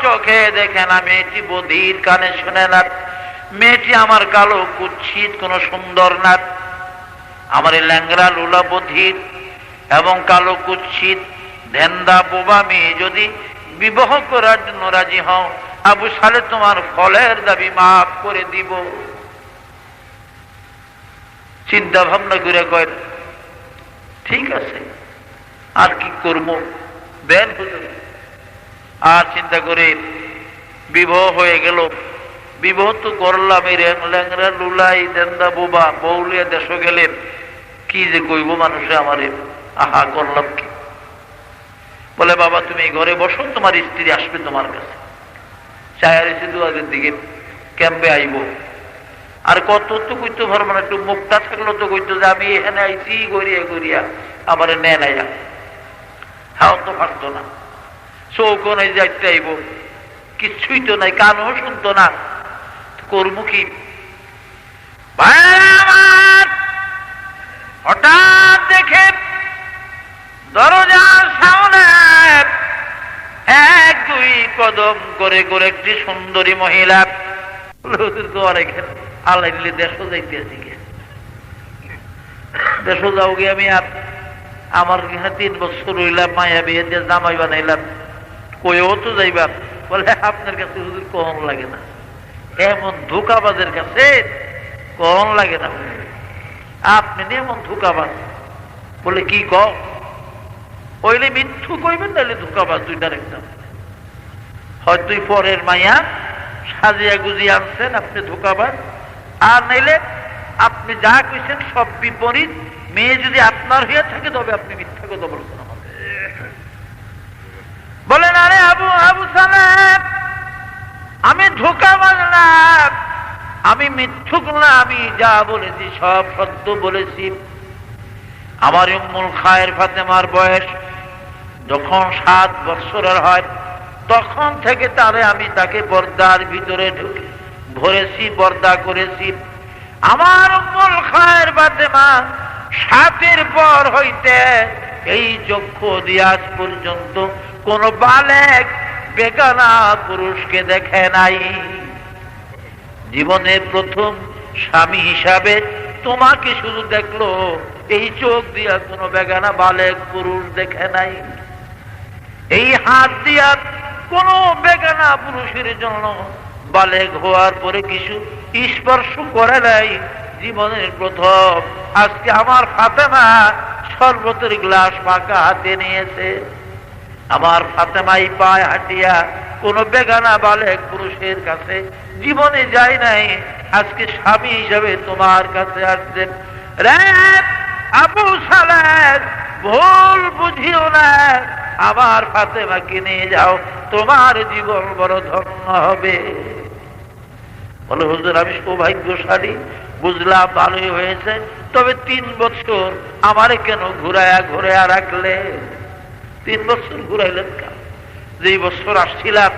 চোখে দেখে না। মেয়েটি বধির, কানে শুনে না। মেয়েটি আমার কালো, কুৎসিত, কোন সুন্দর না। আমার এই ল্যাংরা, লুলা, বধির এবং কালো, কুৎসিত, ধেন্দা, বোবা মেয়ে যদি বিবাহ করার জন্য রাজি হও, আবু সালে তোমার ফলের দাবি মাফ করে দিব। চিন্তা ভাবনা করে কয় ঠিক আছে, আর কি করবো, দেন হুজুর। আর চিন্তা করে বিবাহ হয়ে গেল। বিবাহ তো করলাম, এই ল্যাংরা, লুলাই, দেন্দা, বোবা বউলিয়া দেশ গেলেন, কি যে কইব মানুষে আমারে, আহা করলাম কি। বলে বাবা তুমি ঘরে বসো, তোমার স্ত্রী আসবে তোমার কাছে। চায়ের এসে দুয়ারের দিকে ক্যাম্পে আইব। আর কত তো কইতে পারবো না, একটু মুখটা থাকলো তো কইতো যে আমি এখানে আইছি গড়িয়া গড়িয়া, আমার নেন আইয়া। হাও তো পারতো না, চৌকো নাই যাইতে আইব, কিচ্ছুই তো নাই, কানও শুনতো না, করবো কি? হঠাৎ দেখে দরজার সামনে 1-2 কদম করে করে একটি সুন্দরী মহিলা। আল্লাহ দিলে দেশও যাইতে আছি, দেশও যাও গে। আমি আমার 3 বছর রইলাম, মায়া বিয়ে দিয়ে জামাই বানাইলাম, কইও তো যাইবা। বলে আপনার কাছে হুজুর কখন লাগে না, এমন ধোঁকাবাজের কাছে কখন লাগে না, আপনি এমন ধোঁকাবাজ। বলে কি কও? হইলে মিথ্যু কইবেন, নাহলে ধোঁকাবাজ, দুইটার একটা। হয়তো পরের মাইয়া সাজিয়া গুজিয়ে আনছেন, আপনি ধোঁকাবাজ। আর নাইলে আপনি যা কইছেন সব বিপরীত। মেয়ে যদি আপনার হয়ে থাকে তবে আপনি মিথ্যা কথা বলছেন। বলেন আরে আবু সালেম, আমি ধোঁকাবাজ না, আমি মিথ্যুক না, আমি যা বলেছি সব সত্য বলেছি। আমার উম্মুল খায়ের ফাতেমার বয়স যখন 7 বছরের হয়, তখন থেকে আমি তাকে পর্দার ভিতরে ঢুকে ভরেছি, পর্দা করেছি। আমার উম্মুল খায়ের ফাতেমা 7-এর পর হইতে এই চক্ষু দিয়ে আজ পর্যন্ত কোন বালেক বেগানা পুরুষকে দেখে নাই। জীবনের প্রথম স্বামী হিসাবে তোমাকে শুধু দেখলো, এই চোখ দিয়া কোনো বেগানা বালেক পুরুষ দেখে নাই। এই হাত দিয়া কোনো বেগানা পুরুষের জন্য বালেক হওয়ার পরে কিছু স্পর্শ করে নাই। জীবনের প্রথম আজকে আমার ফাতেমা শরবতের গ্লাস ফাঁকা হাতে নিয়েছে। আমার ফাতেমাই পায়ে হাঁটিয়া কোন বেগানা বালেক পুরুষের কাছে জীবনে যায় নাই, আজকে স্বামী হিসাবে তোমার কাছে আসছে। রে আবু সালেহ, ভুল বুঝিও না, আমার ফাতেমাকে নিয়ে যাও, তোমার জীবন বড় ধন্য হবে। বলে হুজুর আমি সৌভাগ্যশালী, বুঝলাম ভালোই হয়েছে, তবে 3 বছর আমারে কেন ঘুরাইয়া রাখলে? 3 বছর ঘুরাইলেন কেন? যে বছর আসছিলাম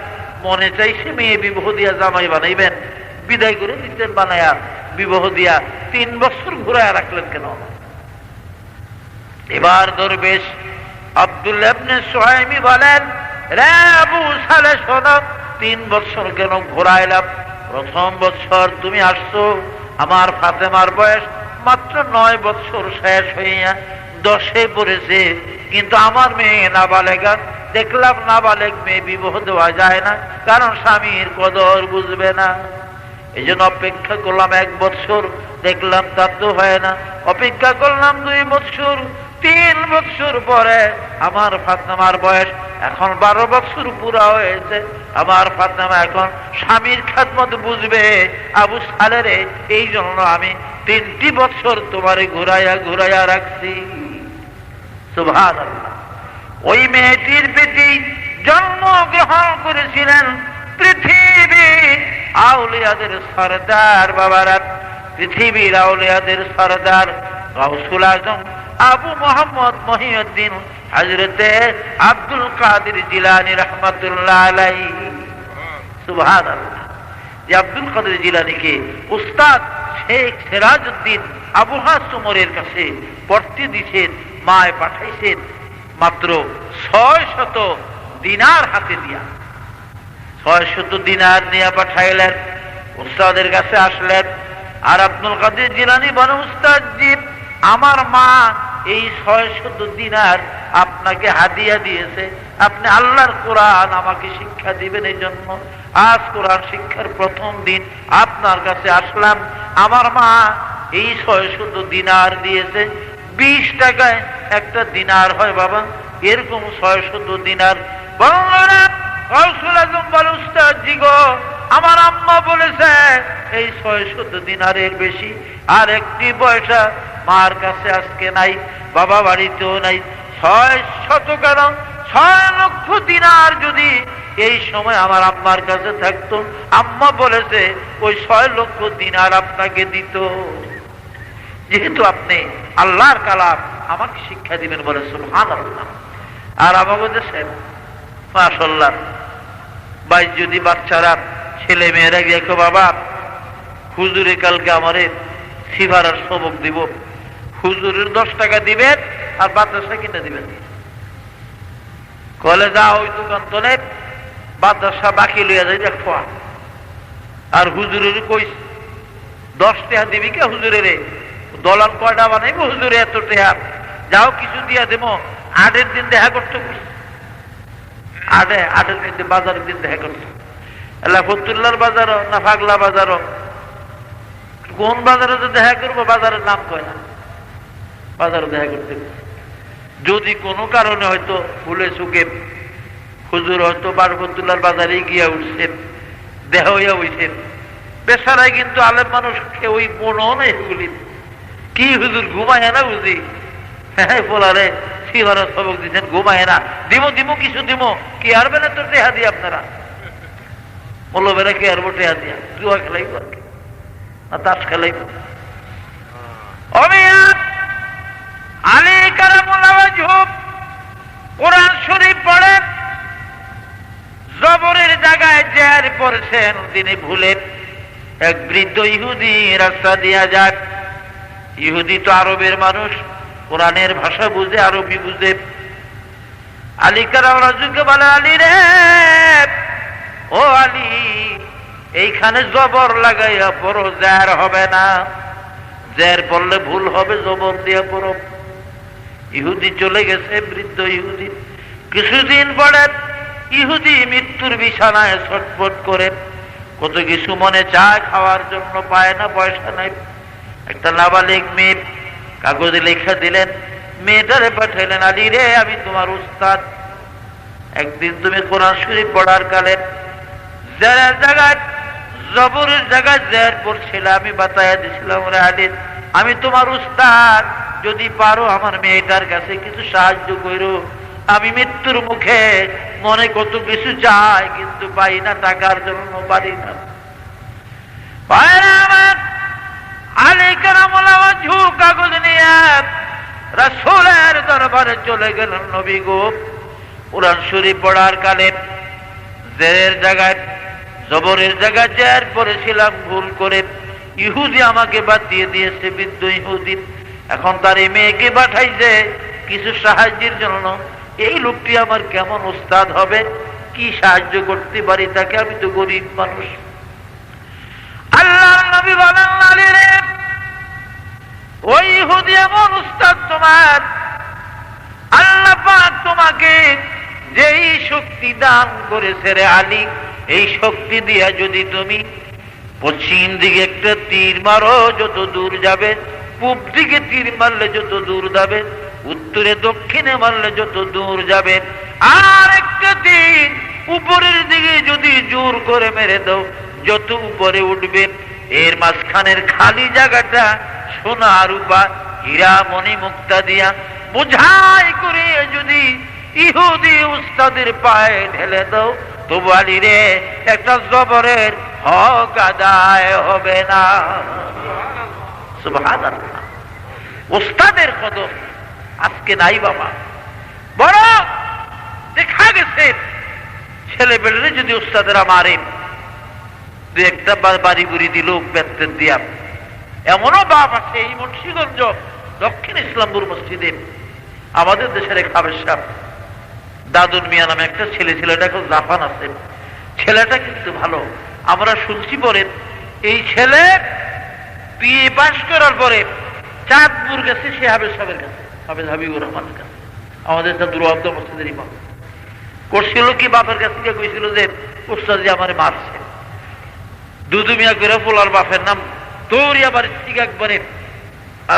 মনে চাইছে মেয়ে বিবাহ দিয়া জামাই বানাইবেন, বিদায় করে দিতেন বানায়া বিবাহ দিয়া, 3 বছর ঘুরাইয়া রাখলেন কেন? এবার দরবেশ আব্দুল্লাহ ইবনে সুহাইমি বলেন, রে আবু সালেহ শোনো, 3 বছর কেন ঘুরাইলাম? প্রথম বছর তুমি আসছো, আমার ফাতেমার বয়স মাত্র 9 বছর শেষ হইয়া 10-এ পড়েছে, কিন্তু আমার মেয়ে নাবালেগা। দেখলাম নাবালেগ মেয়ে বিবাহ দেওয়া যায় না, কারণ স্বামীর কদর বুঝবে না। এই জন্য অপেক্ষা করলাম 1 বছর, দেখলাম তা তো হয় না। অপেক্ষা করলাম 2 বছর, 3 বছর পরে আমার ফাতেমার বয়স এখন 12 বছর পুরা হয়েছে। আমার ফাতেমা এখন স্বামীর খেদমত বুঝবে। আবু সালেহ রে, এই জন্য আমি 3টি বছর তোমারে ঘুরাইয়া রাখছি। সুবহানাল্লাহ। ওই মেয়েটির পেটে জন্মগ্রহণ করেছিলেন পৃথিবীর আউলিয়াদের সরদার বাবারা, পৃথিবীর আউলিয়াদের সরদার গাউসুল আজম আবু মোহাম্মদ মহিউদ্দিন হযরতে আব্দুল কাদের জিলানী রাহমাতুল্লাহ আলাইহি। সুবহানাল্লাহ। যে আব্দুল কাদের জিলানীকে উস্তাদ শেখ সিরাজউদ্দিন আবু হাসুমরের কাছে পড়তে দিয়েছেন, মায় পাঠাইছেন মাত্র 600 দিনার হাতে দিয়া। 600 দিনার নিয়ে পাঠাইলেন, উস্তাদের কাছে আসলেন। আর আব্দুল কাদের জিলানী বলে, উস্তাদজি, আমার মা এই 600 দিনার আপনাকে হাদিয়া দিয়েছে, আপনি আল্লাহর কোরআন আমাকে শিক্ষা দিবেন, এই জন্য আজ কোরআন শিক্ষার প্রথম দিন আপনার কাছে আসলাম। আমার মা এই 600 দিনার দিয়েছে। 20 টাকায় একটা দিনার হয় বাবা, এরকম 600 দিনার। গাউসুল আজম বলে, উস্তাদজি গো, আমার আম্মা বলেছে এই 600 দিনারের বেশি আর একটি পয়সা মার কাছে আজকে নাই, বাবা বাড়িতেও নাই। 600 কেন, 6 লক্ষ দিনার যদি এই সময় আমার আম্মার কাছে থাকতো, আম্মা বলেছে ওই 6 লক্ষ দিনার আপনাকে দিত, যেহেতু আপনি আল্লাহর কালাম আমাকে শিক্ষা দিবেন। বলে সুবহানাল্লাহ। আর আমাকে দেশের মাশাআল্লাহ ভাই, যদি বাচ্চারা ছেলে মেয়েরা দেখো, বাবা হুজুরে কালকে আমারে সিভারার সবক দিব, হুজুরের 10 টাকা দিবেন আর বাতাসা কিনে দিবেন। কলে যা ওই দোকান তোলে বাতাসা বাকি লইয়া যাই দেখো। আর হুজুরের কই 10 টাকা দিবি কে হুজুরের? দলান কয়টা বানাইব হুজুরে এত টাকা? যাও কিছু দিয়া দেব। 8-এর দিন দেখা করতে, 8-এর দিন বাজারের দিন দেখা করতে। এলা ফতুল্লার বাজারও না ফাগলা বাজারও? কোন বাজারে তো দেখা করবো? বাজারের নাম কয় না, বাজারে দেখা করতে। যদি কোনো কারণে হয়তো ভুলে চুকে হুজুর হয়তো বারফতুল্লার বাজারে গিয়া উঠছেন, দেহ হইয়া উঠছেন, বেচারাই কিন্তু আলেম মানুষ ওই মনও নেই এগুলি। কি হুজুর ঘুমায় না বুঝি? হ্যাঁ বলারে সিভারা সবক দিচ্ছেন, ঘুমায় না। দিমো কিছু দিমো, কি আরবে না তোর টেহা দিয়ে আপনারা মৌলবেরা কি আরবো টেহা দিয়া? জুয়া খেলাইব আর কি, না তাস খেলাইব? আলী কারামুল্লাহ ওয়াজহুব কোরআন শরীফ পড়েন, জবরের জায়গায় জের পড়ছেন, তিনি ভুলেন। এক বৃদ্ধ ইহুদি রাস্তা দিয়া যায়। ইহুদি তো আরবের মানুষ, কোরআনের ভাষা বুঝে, আরবি বুঝে। আলী কারামুল্লাহকে বলে, আলী রে, ও আলী, এইখানে জবর লাগাইয়া পড়ো, জের হবে না। জের পড়লে ভুল হবে, জবর দিয়া পড়ো। ইহুদি চলে গেছে, বৃদ্ধ ইহুদি। কিছুদিন পরে ইহুদি মৃত্যুর বিছানায় ছটফট করে, কত কিছু মনে চায় খাওয়ার জন্য, পায় না, পয়সা নাই। একটা নাবালিগ মেয়ে কাগজে লেখা দিলেন, মেয়েটারে পাঠাইলেন, আলী রে, আমি তোমার উস্তাদ, একদিন তুমি কোরআন শরীফ পড়ার কালে জেরের জায়গায় জবরের জায়গায় জের পড়ছিল, আমি বাতায়া দিছিলাম, রে আলী, আমি তোমার উস্তাদ, যদি পারো আমার মেয়েটার কাছে কিছু সাহায্য করো। আমি মৃত্যুর মুখে, মনে কত কিছু চাই কিন্তু পাই না, টাকার জন্য পারি না। আলী কারামুল্লাহ ওয়াজহু কাগজ নিয়ে রাসূলের দরবারে চলে গেলেন। নবী গো, কুরআন শরীফ পড়ার কালে জেরের জায়গায় জবরের জায়গায় জের পড়েছিলাম ভুল করে, ইহুদি আমাকে বাতিয়ে দিয়েছে, বৃদ্ধ ইহুদি। এখন তার এই মেয়েকে পাঠাইছে কিছু সাহায্যের জন্য। এই লোকটি আমার কেমন উস্তাদ হবে, কি সাহায্য করতে পারি তাকে, আমি তো গরিব মানুষ। আল্লাহর নবী বলেন, আলী রে, ওই ইহুদি এমন উস্তাদ তোমার, আল্লাহ পাক তোমাকে যেই শক্তি দান করেছে রে আলী, এই শক্তি দিয়া যদি তুমি পশ্চিম দিকে একটা তীর মারো যত দূর যাবে, পূব দিকে তীর মারলে যত দূর যাবে, উত্তরে দক্ষিণে মারলে যত দূর যাবে, আর একটা তীর উপরের দিকে যদি জোর করে মেরে দাও যত উপরে উঠবে, এর মাঝখানের খালি জায়গাটা সোনা রূপা হীরা মণি মুক্তা দিয়া বোঝাই করে যদি ইহুদি উস্তাদের পায়ে ঢেলে দাও, তবু আলী রে একটা জবরের হক আদায় হবে না। সুবহানাল্লাহ। উস্তাদের কদর আজকে নাই বাবা। বড় দেখা গেছে ছেলে পেলে যদি উস্তাদেরা মারে, দু একটা বাড়ি বুড়ি দিল বেতের দিয়া, এমনও বাপ আছে এই মুন্সিগঞ্জ দক্ষিণ ইসলামপুর মসজিদে আমাদের দেশের এক হাবেজ সাহেব দাদুন মিয়া নামে একটা ছেলে, ছেলেটা এখন জাপান আছে। ছেলেটা কিন্তু ভালো, আমরা শুনছি পরে এই ছেলে বিয়ে পাস করার পরে চাঁদপুর গেছে সে হাবেজ সাহেবের কাছে, হাবেজ হাবিবুর রহমানের কাছে, আমাদের চাঁদপুর আব্দ মসজিদের ইমাম। করছিল কি, বাপের কাছ থেকে কইছিল যে উস্তাদ আমার মারছে, দুদু মিয়া করে পোলার বাপের নাম দৌড়িয়া বাড়ির থেকে একবারে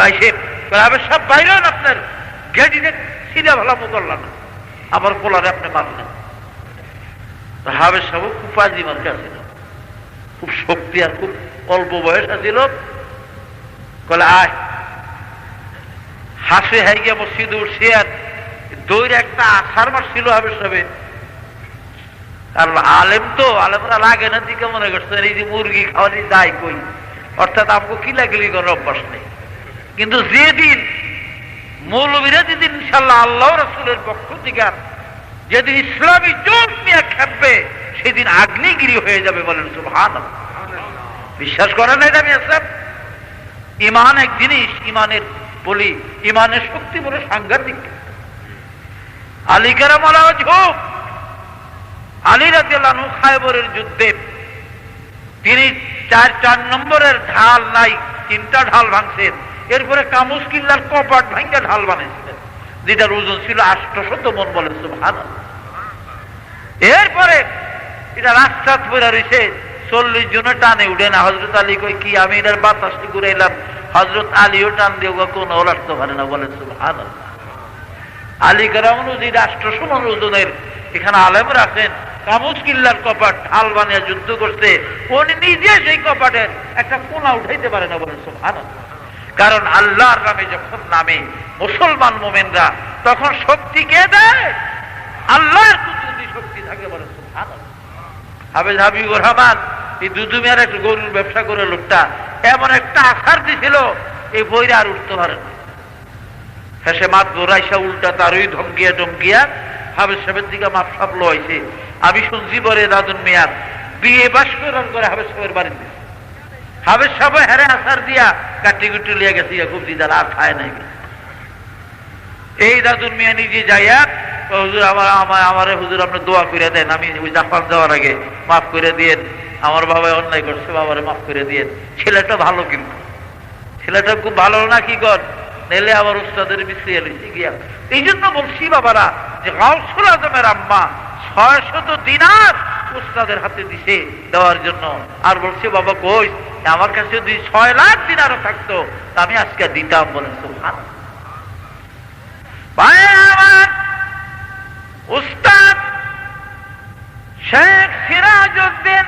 আইসে হাবেজ সাহেব বাইরে আপনার গেটিতে সিধা ভালো করলাম না, আমার পোলারে আপনি মারলেন। হাবেজ সাহেব খুব পাজি মার্কা ছিল, খুব শক্তি আর খুব অল্প বয়স আছিল। কলে আয় হাসে হাই গিয়ে মসজিদে উঠছে আর দৌড়ে একটা আছাড় মারছিল হাবেজ সাহেব। আর আলেম তো, আলেমরা লাগে না দিকে মনে করছেন এই যে মুরগি খাওয়ানি যায় কই, অর্থাৎ আমাকে কিলাকিলি করার অভ্যাস নেই। কিন্তু যেদিন মৌলবীরা যেদিন ইনশাল্লাহ আল্লাহ রাসূলের পক্ষ থেকে যেদিন ইসলামী জোট নিয়ে খেপবে, সেদিন আগ্নেয়গিরি হয়ে যাবে। বলেন সুবহানাল্লাহ। বিশ্বাস করেন না এটা আমি আসলাম? ইমান এক জিনিস, ইমানের বলি ইমানের শক্তি বলে সাংঘাতিক। আলী কারামাল্লাহু ওয়াজহু, আলী রাদিয়াল্লাহু আনহু খায়বরের যুদ্ধে তিনি 4 নম্বরের ঢাল নাই, 3টা ঢাল ভাঙছেন। এরপরে কামুস কিল্লার কপাট ভাঙ্গা ঢাল বানাইছিলেন, যেটার ওজন ছিল 800 মন। বলেন সুবহানাল্লাহ। এরপরে এটা রাস্তা পড়ে রয়েছে, 40 জনে টানে উঠে না। হযরত আলী কই কি আমি এটার বাতাসটি ঘুরাইলাম, হযরত আলীও টান দিয়ে কোন ওলাটতে পারে না। বলেন সুবহানাল্লাহ। আলী কারামুল্লাহ যে 800 মন ওজনের, এখানে আলেম রাখেন কামুস কিল্লার কপাট ঢাল বানিয়ে যুদ্ধ করছে, উনি নিজে সেই কপাটের একটা কোনা উঠাইতে পারে না। বলেন সুবহানাল্লাহ। কারণ আল্লাহর নামে যখন নামে মুসলমান মোমেনরা, তখন শক্তি কে দেয়? আল্লাহর কুদরতি শক্তি থাকে। বলেন সুবহানাল্লাহ। হাবেজ হাবিবুর রহমান এই দুদুমিয়ার একটা গরুর ব্যবসা করে লোকটা এমন একটা আছাড় দিছিল, এই বইরা আর উঠতে পারে না। হেসে মাত গোরাইসা উল্টা তারই ধমকিয়া টমকিয়া হাবেজ সাহেবের দিকে মাপ সাপলো হয়েছে। আমি শুনছি পরে দাদুন মিয়ার বিয়ে বাস করার করে হাবেজ সাহেবের বাড়ি দিয়েছে। হাবেজ সাহেব হেরে আছাড় দিয়া কাটি কুটি লিয়ে গেছে, খুব দিদার আর খায় নাই। এই দাদুন মিয়া নিজে যাইয়া হুজুর আমার হুজুর আপনি দোয়া করে দেন, আমি ওই জাপান যাওয়ার আগে মাফ করে দিয়েন, আমার বাবা অন্যায় করছে, বাবারে মাফ করে দিয়েন। ছেলেটা ভালো, কিন্তু ছেলেটা খুব ভালো না, কি কর নেলে আবার উস্তাদের বিছিয়ে লিখে গিয়া। এই জন্য বলছি বাবারা যে গাউসুল আজমের আম্মা 600 দিনার উস্তাদের হাতে দিছে দেওয়ার জন্য। আর বলছে বাবা কই, আমার কাছে যদি 6 লাখ দিনারও থাকতো আমি আজকে দিতাম। বলেন সুবহানাল্লাহ। ভাই আমার উস্তাদ শেখ সিরাজউদ্দিন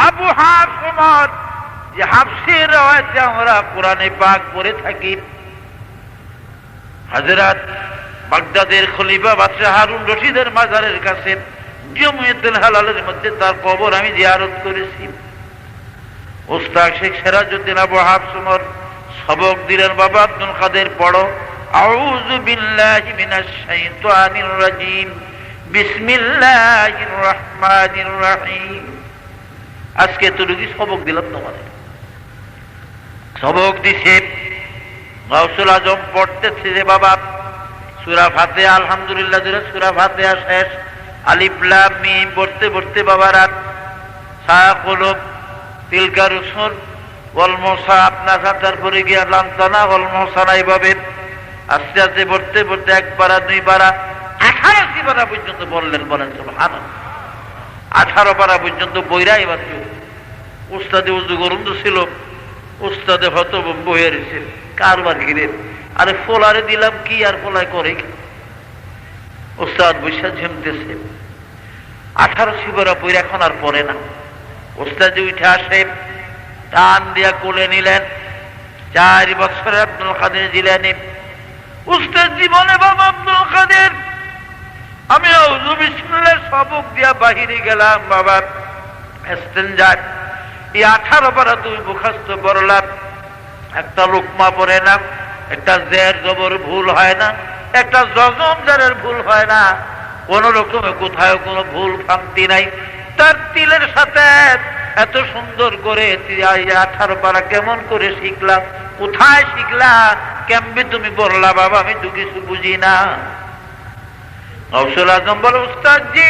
আবু হাফস ওমর, যে হাফসির রওয়ায়েতে আমরা কোরআনে পাক পড়ে থাকি, হযরত বাগদাদের খলিফা বাদশাহ হারুন রশিদের মাজারের কাছে জামিয়াতুল হালালের মধ্যে তার কবর আমি জিয়ারত করেছি। উস্তাদ শেখ সিরাজউদ্দিন আবু হাফস ওমর সবক দিলেন, বাবা আব্দুল কাদের পড়ো, আউযু বিল্লাহি মিনাশ শাইতানির রাজিম, বিসমিল্লাহির রহমানির রহিম। আজকে এতটুকু সবক দিলাম তোমাদের। সবক দিছে গাউসুল আজম পড়তেছে যে বাবা সূরা ফাতিহা আলহামদুলিল্লাহ ধরে সূরা ফাতিহা শেষ, আলিফ লাম মিম পড়তে পড়তে বাবা রাত সায়া কুলুব তিলকা রুসুল ওয়াল মুসাব নাসা, তারপরে গিয়া লান্তানা ওয়াল মুসানা, এইভাবে আস্তে আস্তে পড়তে পড়তে একবার দুই পারা 18 পারা পর্যন্ত বললেন। বলেন সুবহানাল্লাহ। 18 পারা পর্যন্ত বইরা এবার উস্তাদে উজু গরম ছিল, উস্তাদে হত বইয়ে রয়েছে কারবার ঘিরে, আরে ফোলারে দিলাম কি আর ফোলায় করে কি, উস্তাদ বৈশা ঝেমতেছে। 18 পারা বই এখন আর পড়ে না। উস্তাদ উঠে আসে, টান দিয়া কোলে নিলেন 4 বছরের আব্দুল কাদের জিলানী। উস্তাদ জীবনে বাবা আব্দুল কাদের আমি আউযু বিসমিল্লাহ সবক দিয়া বাহিরে গেলাম বাবা ইস্তেনজা। এই 18 পারা তুই মুখস্থ পড়লাম, একটা লোকমা পড়ে না, একটা জের জবর ভুল হয় না, একটা জজম জারের ভুল হয় না, কোন রকমে কোথায় কোনো ভুল খামতি নাই। তার তিলের সাথে এত সুন্দর করে 18 পারা কেমন করে শিখলাম, কোথায় শিখলা, কেমবে তুমি বললা বাবা, আমি তো কিছু বুঝি না। গাউসুল আজম বলে, উস্তাদ জি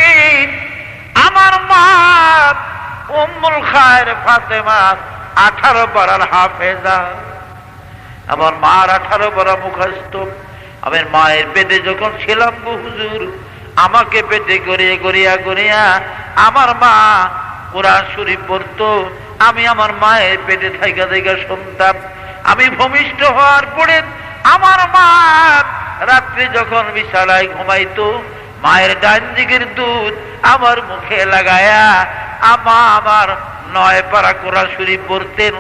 আমার মা উম্মুল খায়ের ফাতেমা 18 পারার হাফেজা, আমার মার 18 পারা মুখস্থ। আমার মায়ের পেটে যখন ছিলাম গো হুজুর, আমাকে পেটে গড়িয়ে গড়িয়া গড়িয়া আমার মা কোরআন শরীফ পড়তো, আমি আমার মায়ের পেটে থাইকা থাইকা শুনতাম। আমি ভূমিষ্ঠ হওয়ার পরে আমার মা রাত্রে যখন বিছানায় ঘুমাইতো, মায়ের ডান দিকের দুধ আমার মুখে লাগায়া আমার 9 পারা কোরআন শরীফ পড়তেন,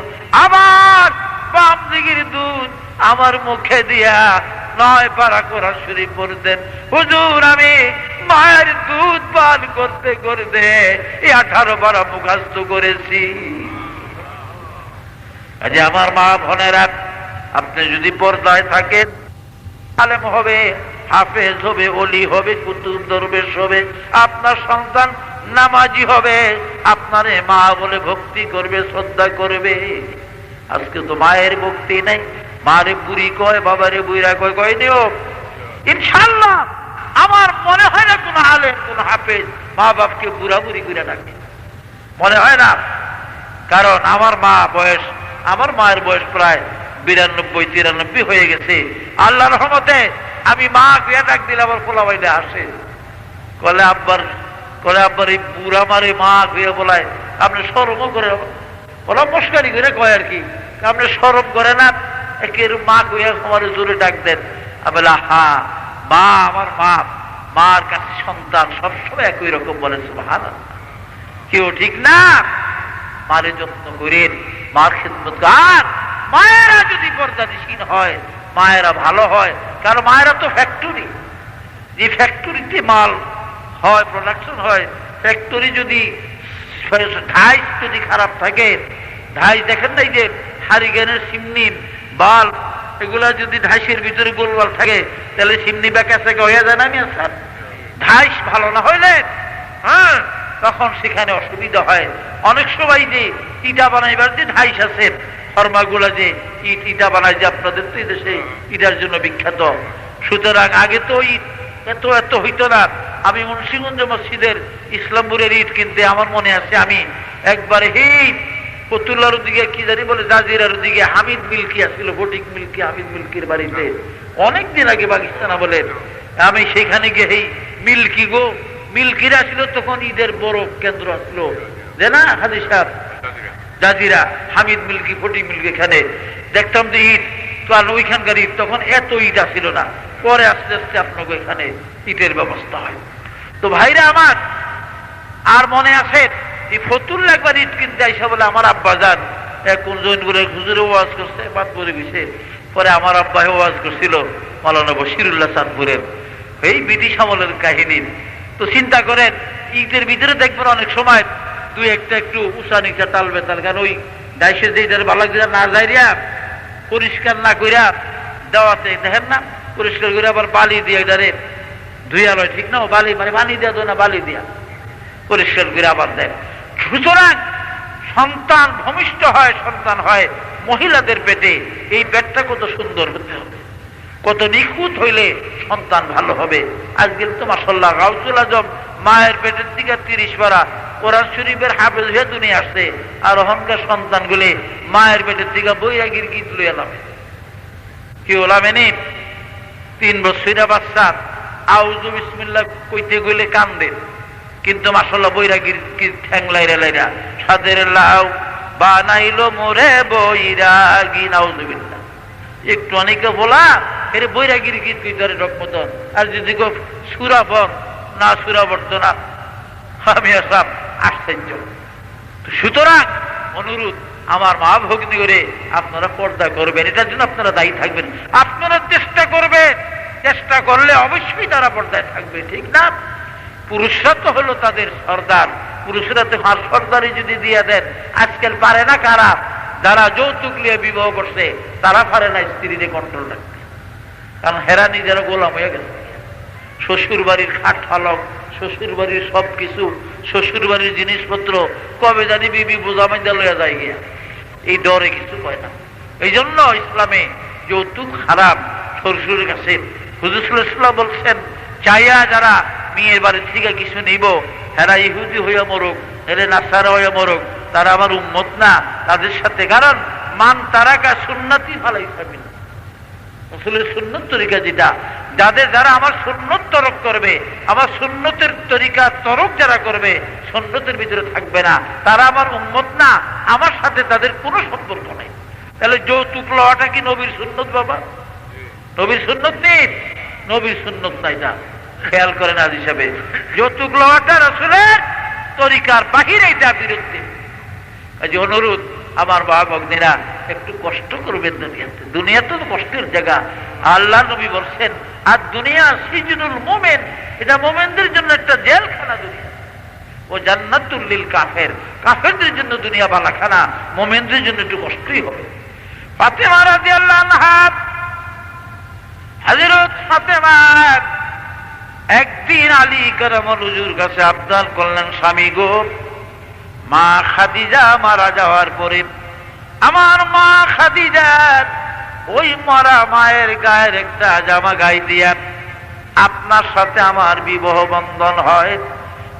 আবার বাম দিকের দুধ আমার মুখে দিয়া 9 পারা কোরআন শরীফ পড়তেন। হুজুর আমি মায়ের দুধ পান করতে করতে এই 18 পারা মুখস্থ করেছি। আজ আমার মা বোনেরা, আপনি যদি পর্দায় থাকেন, আলেম হবে, হাফেজ হবে, ওলি হবে, কুতুব দরবেশ হবে, আপনার সন্তান নামাজি হবে, আপনারে মা বলে ভক্তি করবে, শ্রদ্ধা করবে। আজকে তো মায়ের ভক্তি নেই, মারে বুড়ি কয়, বাবারে বুড়া কয়, কয় নিও। ইনশাআল্লাহ আমার মনে হয় না কোন আলেম কোন হাফেজ মা বাপকে বুড়া বুড়ি করে ডাকে, মনে হয় না। কারণ আমার মায়ের বয়স প্রায় 92-93 হয়ে গেছে। আল্লাহর রহমতে আমি মা কে ডাক দিলে আবার পোলা বাইলে আসে, কলে আব্বার এই বুড়া মারে মা কে বলায়, আপনি শরমও করে বলা মস্কারি করে কয় আর কি, আপনি শরম করে না, একের মা কইয়া আমার জোরে ডাক দেন। আমি বলে হা মা, আমার মা, মার কাছে সন্তান সবসময় একই রকম বলে সুবহানাল্লাহ। কেউ ঠিক না, মারে যত্ন করেন, মার খিদমত। আর মায়েরা যদি পর্দানিশীল হয়, মায়েরা ভালো হয়, কারণ মায়েরা তো ফ্যাক্টরি, যে ফ্যাক্টরিতে মাল হয়, প্রোডাকশন হয়, ফ্যাক্টরি যদি ঢাইস যদি খারাপ থাকে, ঢাইস দেখেন নাই যে হারিকেনের চিমনি বাল্ব এগুলা যদি ঢাইসের ভিতরে গোলবাল থাকে, তাহলে চিমনি ব্যাকে হয়ে যায় না। আমি স্যার ঢাইস ভালো না হইলে হ্যাঁ তখন সেখানে অসুবিধা হয়। অনেক সময় যে ইটা বানাইবার যে ঢাইস আছে, ফর্মাগুলা যে ইটা বানায়, যে আপনাদের তো দেশে ইটার জন্য বিখ্যাত। সুতরাং আগে তো এত হইতো না। আমি মুন্সিগঞ্জ মসজিদের ইসলামপুরের ইট কিনতে আমার মনে আছে, আমি একবার ফতুল্লার দিকে কি জানি বলে জাজিরার দিকে হামিদ মিল্কি আসছিল, ফটিক মিল্কি হামিদ মিল্কির বাড়িতে অনেকদিন আগে পাকিস্তানা বলে, আমি সেখানে গিয়ে মিল্কিরা ছিল তখন ঈদের বড় কেন্দ্র আসলো যে না হাজি সাহেব জাজিরা হামিদ মিল্কি ফটিক মিল্কি, এখানে দেখতাম যে ঈদ, কারণ ওইখানকার ঈদ তখন এত ঈদ আসছিল না, পরে আস্তে আস্তে আপনাকে এখানে ঈদের ব্যবস্থা হয়। তো ভাইরা আমার, আর মনে আছে এই ফতুল্লা একবার ঈদ কিনতে আইসা বলে আমার আব্বা যান কোন জৈনপুরের হুজুরে ওয়াজ করছে, বাদ পরে গেছে, পরে আমার আব্বা ওয়াজ করছিল মাওলানা বশিরুল্লাহ চাঁদপুরের, এই ব্রিটিশ আমলের কাহিনী। তো চিন্তা করেন ঈদের ভিতরে দেখবেন অনেক সময় দুই একটা একটু উষা নিচা তাল বেতাল, কারণ ওই ডাইসে যেটার ভালো লাগছে না যাইয়া পরিষ্কার না কইরা দেওয়াতে দেখেন না, পরিষ্কার করে আবার বালি দিয়ে এটারে ধুইয়া লয়, ঠিক না? বালি মানে পানি দিয়া তো না, বালি দিয়া পরিষ্কার করে আবার দেয়। সুতরাং সন্তান ভূমিষ্ঠ হয়, সন্তান হয় মহিলাদের পেটে, এই পেটটা কত সুন্দর হতে হবে, কত নিখুঁত হইলে সন্তান ভালো হবে। আজকাল তো মাশাআল্লাহ গাউসুল আজম মায়ের পেটের দিকে 30 পারা কোরআন শরীফের হাফেজ হয়ে দুনিয়া আসছে, আর অহংকার সন্তানগুলি মায়ের পেটের দিকে বৈরাগীর গীত লইয়া নামে। কি ওলামেনি 3 বছরের বাচ্চা আউযু বিসমিল্লাহ কইতে গেলে কান্দে, কিন্তু মাশাআল্লাহ বৈরাগীর গীত ঠ্যাং লাইরা লাইরা সাদের লাউ বানাইলো মোরে বৈরাগী, নাউযুবিল্লাহ। একটু অনেকে বলা এর বৈরাগীর গীত কইতে রকমতন, আর যদি সুরাবন না সুরাবর্ত না আমি সব আশ্চর্য। সুতরাং অনুরোধ, আমার মা ভগ্নী করে আপনারা পর্দা করবেন, এটার জন্য আপনারা দায়ী থাকবেন। আপনারা চেষ্টা করবেন, চেষ্টা করলে অবশ্যই তারা পর্দায় থাকবে, ঠিক না? পুরুষরা তো হলো তাদের সর্দার, পুরুষরা তো সর্দারি যদি দিয়ে দেন, আজকাল পারে না কারা? যারা যৌতুক নিয়ে বিবাহ করছে তারা পারে না স্ত্রীকে কন্ট্রোল রাখতে, কারণ হেরা নিজেরা গোলাম হয়ে গেছে। শ্বশুর বাড়ির খাট ফালক, শ্বশুর বাড়ির সবকিছু, শ্বশুর বাড়ির জিনিসপত্র কবে জানি বিবি বোঝামাইদা লইয়া যায় গিয়া, এই ডরে কিছু কয় না। এই জন্য ইসলামে যৌতুক হারাম শ্বশুরের কাছে। হুজুর সাল্লাল্লাহু আলাইহি ওয়াসাল্লাম বলছেন, চাইয়া যারা মেয়ের বাড়ির থেকে কিছু নিব, হেরা ইহুদি হইয়া মরুক, এরে নাসারা হইয়া মরুক, তারা আমার উম্মত না তাদের সাথে। কারণ মান তারাকা সুন্নতি ফালাইসা মিন, রাসূলের সুন্নত তরিকা যেটা, যারা আমার সুন্নত তরক করবে, আমার সুন্নতের তরিকা তরক যারা করবে, সুন্নতের ভিতরে থাকবে না, তারা আমার উম্মত না, আমার সাথে তাদের কোনো সম্পর্ক নেই। তাহলে যৌতুক লওয়াটা কি নবীর সুন্নত? বাবা, নবীর সুন্নত নেই, নবীর সুন্নত নাই। না, খেয়াল করেন আজ হিসাবে যৌতুক লওয়াটা রাসূলের তরিকার বাহিরে, এটা বিরুদ্ধে। আজ অনুরোধ, আমার মা ভগ্নীরা একটু কষ্ট করবেন দুনিয়াতে। দুনিয়া তো কষ্টের জায়গা। আল্লাহ নবী বলছেন, আর দুনিয়া সিজনুল মুমিন, এটা মুমিনদের জন্য একটা জেলখানা দুনিয়া, ও জান্নাতুল লিল কাফের, কাফেরদের জন্য দুনিয়া বালাখানা, মুমিনদের জন্য একটু কষ্টই হবে। ফাতেমা রাদিয়াল্লাহু আনহা, হযরত ফাতেমা একদিন আলী কারামুল হুজুর কাছে আবদার করলেন, স্বামী গো, মা খাদিজা মারা যাওয়ার পরে আমার মা খাদিজা ওই মরা মায়ের গায়ের একটা জামা গায়ে দিয়া আপনার সাথে আমার বিবাহ বন্ধন হয়।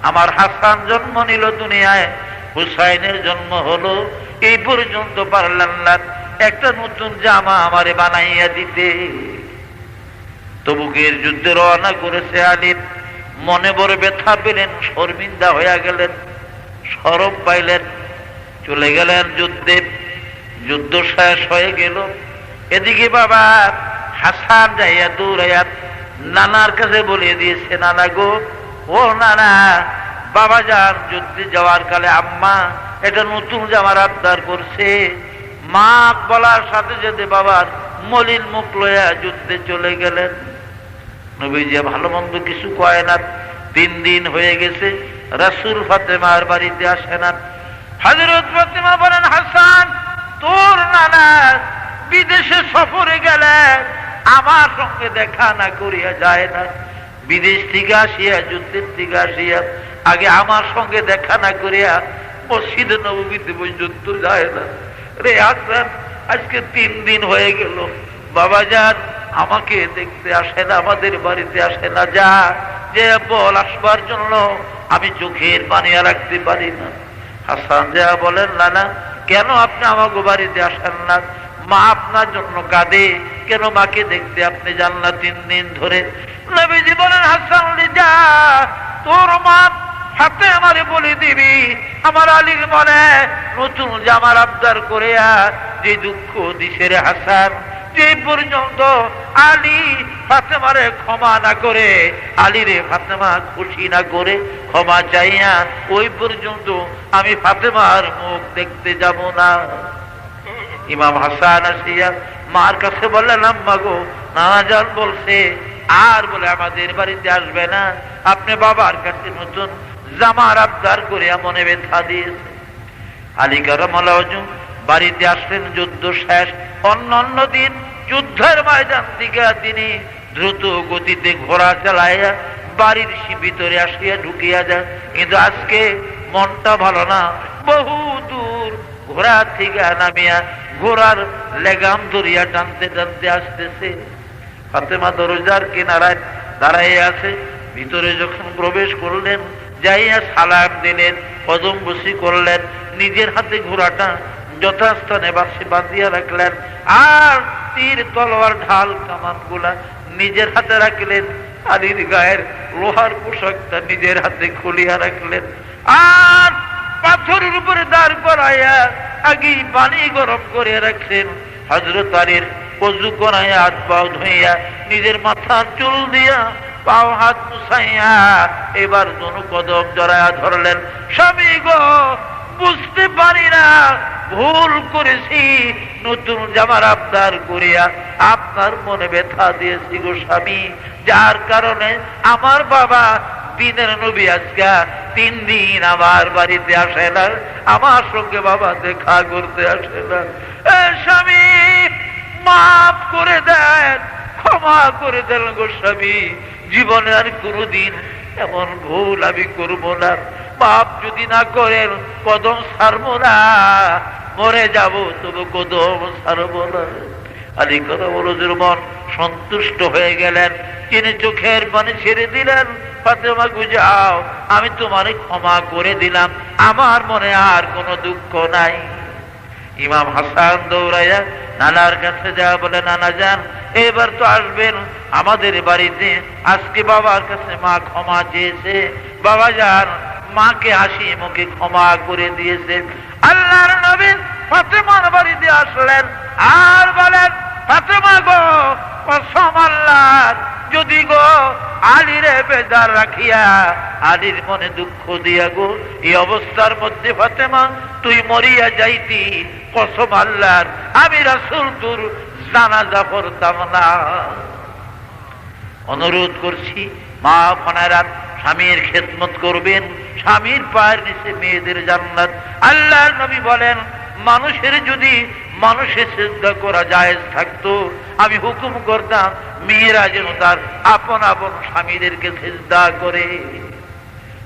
আমার হাসান জন্ম নিল দুনিয়ায়, হুসাইনের জন্ম হলো, এই পর্যন্ত পারলেন না একটা নতুন জামা আমারে বানাইয়া দিতে। তবুকের যুদ্ধে রওনা করেছে আলী, মনে বড় ব্যথা পেলেন, শর্মিন্দা হইয়া গেলেন, শরম পাইলেন, চলে গেলেন যুদ্ধে। যুদ্ধ শেষ হয়ে গেল। এদিকে বাবা হাসান যাইয়া দৌড়াইয়া নানার কাছে বলে দিয়েছে, নানা গো, ও নানা, বাবা যান যুদ্ধে যাওয়ার কালে আম্মা এটা নতুন জামার আবদার করছে। মা বলার সাথে সাথে বাবার মলিন মুখ লইয়া যুদ্ধে চলে গেলেন। নবীজি ভালো মন্দ কিছু কয় না। 3 দিন হয়ে গেছে, রাসূল ফাতেমার বাড়িতে আসে না। হযরত ফাতেমা বলেন, হাসান, তোর নানা বিদেশে সফরে গেলে আমার সঙ্গে দেখা না করিয়া যায় না। বিদেশ থেকে আসিয়া, যুদ্ধের থেকে আসিয়া আগে আমার সঙ্গে দেখা না করিয়া মসজিদে নববীতে পর্যন্ত যায় না। রে হাসান, আজকে 3 দিন হয়ে গেল, বাবা যান আমাকে দেখতে আসে না, আমাদের বাড়িতে আসে না। যা যে বল আসবার জন্য, আমি চোখের পানি রাখতে পারি না। হাসান যা বলেন, নানা কেন আপনি আমাকে বাড়িতে আসেন না? মা আপনার জন্য কাঁদে, কেন মাকে দেখতে আপনি যান না 3 দিন ধরে? নবীজি বলেন, হাসান যা, তোর মা হাতে আমারে বলে দিবি আমার আলীর মনে নতুন জামার আবদার করে যে দুঃখ দিছে রে হাসান, যে পর্যন্ত আলী ফাতেমারে ক্ষমা না করে, আলীরে ফাতেমা খুশি না করে ক্ষমা চাইয়া, ওই পর্যন্ত আমি ফাতেমার মুখ দেখতে যাব না। ইমাম হাসান আসিয়া মার কাছে বললেন, আম্মা গো, নানা জান বলছে আর বলে আমাদের বাড়িতে আসবে না, আপনি বাবার কাছে নতুন জামার আবদার করে মনে ব্যথা দিয়েছে। আলী কারামাল্লাহু ওয়াজহু বাড়িতে আসলেন, যুদ্ধ শেষ। অন্যান্য দিন যুদ্ধের ময়দান থেকে তিনি দ্রুত গতিতে ঘোড়া চালাইয়া বাড়ির ভিতরে আসিয়া ঢুকিয়া যায়, কিন্তু আজকে মনটা ভালো না, বহু দূর ঘোড়া থেকে নামিয়া ঘোড়ার লেগাম ধরিয়া টানতে টানতে আসতেছে। ফাতেমা দরজার কিনারায় দাঁড়াইয়া আছে। ভিতরে যখন প্রবেশ করলেন, যাইয়া সালাম দিলেন, কদম বসি করলেন, নিজের হাতে ঘোড়াটা যথাস্থানে বাসে বাঁধিয়া রাখলেন, আর তীর তলোয়ার ঢাল কামান গুলা নিজের হাতে রাখলেন, আলীর গায়ের লোহার পোশাকটা নিজের হাতে খুলিয়া রাখলেন, আর পাথরের উপরে দাঁড় করাইয়া আগেই পানি গরম করে রাখলেন। হযরত আলীর ওযু করাইয়া হাত পাও ধুইয়া নিজের মাথার চুল দিয়া পাও হাত মুছাইয়া এবার দোনো কদম জড়াইয়া ধরলেন। স্বামী গো, বুঝতে পারি না, ভুল করেছি, নতুন জামার আবদার করিয়া আপনার মনে ব্যথা দিয়েছি গো স্বামী, যার কারণে আমার বাবা দিনের নবী আজকে 3 দিন আমার বাড়িতে আসে না, আমার সঙ্গে বাবা দেখা করতে আসে না। স্বামী মাফ করে দেন, ক্ষমা করে দেন গো স্বামী, জীবনে আর কোনদিন এমন ভুল আমি করব না। মাফ যদি না করেন কদম ছাড়বো না, মরে যাব তবু কদম ছাড়বো না। আলী করমুল মন সন্তুষ্ট হয়ে গেলেন, তিনি চোখের পানি ছেড়ে দিলেন। ফাতেমা গো যাও, আমি তোমারে ক্ষমা করে দিলাম, আমার মনে আর কোনো দুঃখ নাই। ইমাম হাসান দৌড়াইয়া নানার কাছে যা বলে, নানা যান এবার তো আসবেন আমাদের বাড়িতে, আজকে বাবার কাছে মা ক্ষমা চেয়েছে, বাবা যান মাকে হাসি মুখে ক্ষমা করে দিয়েছে। আল্লাহর নবী ফাতেমার বাড়িতে আসলেন আর বলেন, ফাতেমা গো, কসম আল্লাহর, যদি গো আলীরে বেজার রাখিয়া আলীর মনে দুঃখ দিয়া গো এই অবস্থার মধ্যে ফাতেমা তুই মরিয়া যাইতি, কসম আল্লাহর আমি রাসূল তোর জানাজা পড়তাম না। অনুরোধ করছি মা বোনেরা, স্বামীর খেদমত করবেন, স্বামীর পায়ের নিচে মেয়েদের জান্নাত। আল্লাহর নবী বলেন, মানুষের যদি মানুষের সিজদা করা জায়েজ থাকতো, আমি হুকুম করতাম মেয়েরা যেন তার আপন আপন স্বামীদেরকে সিজদা করে।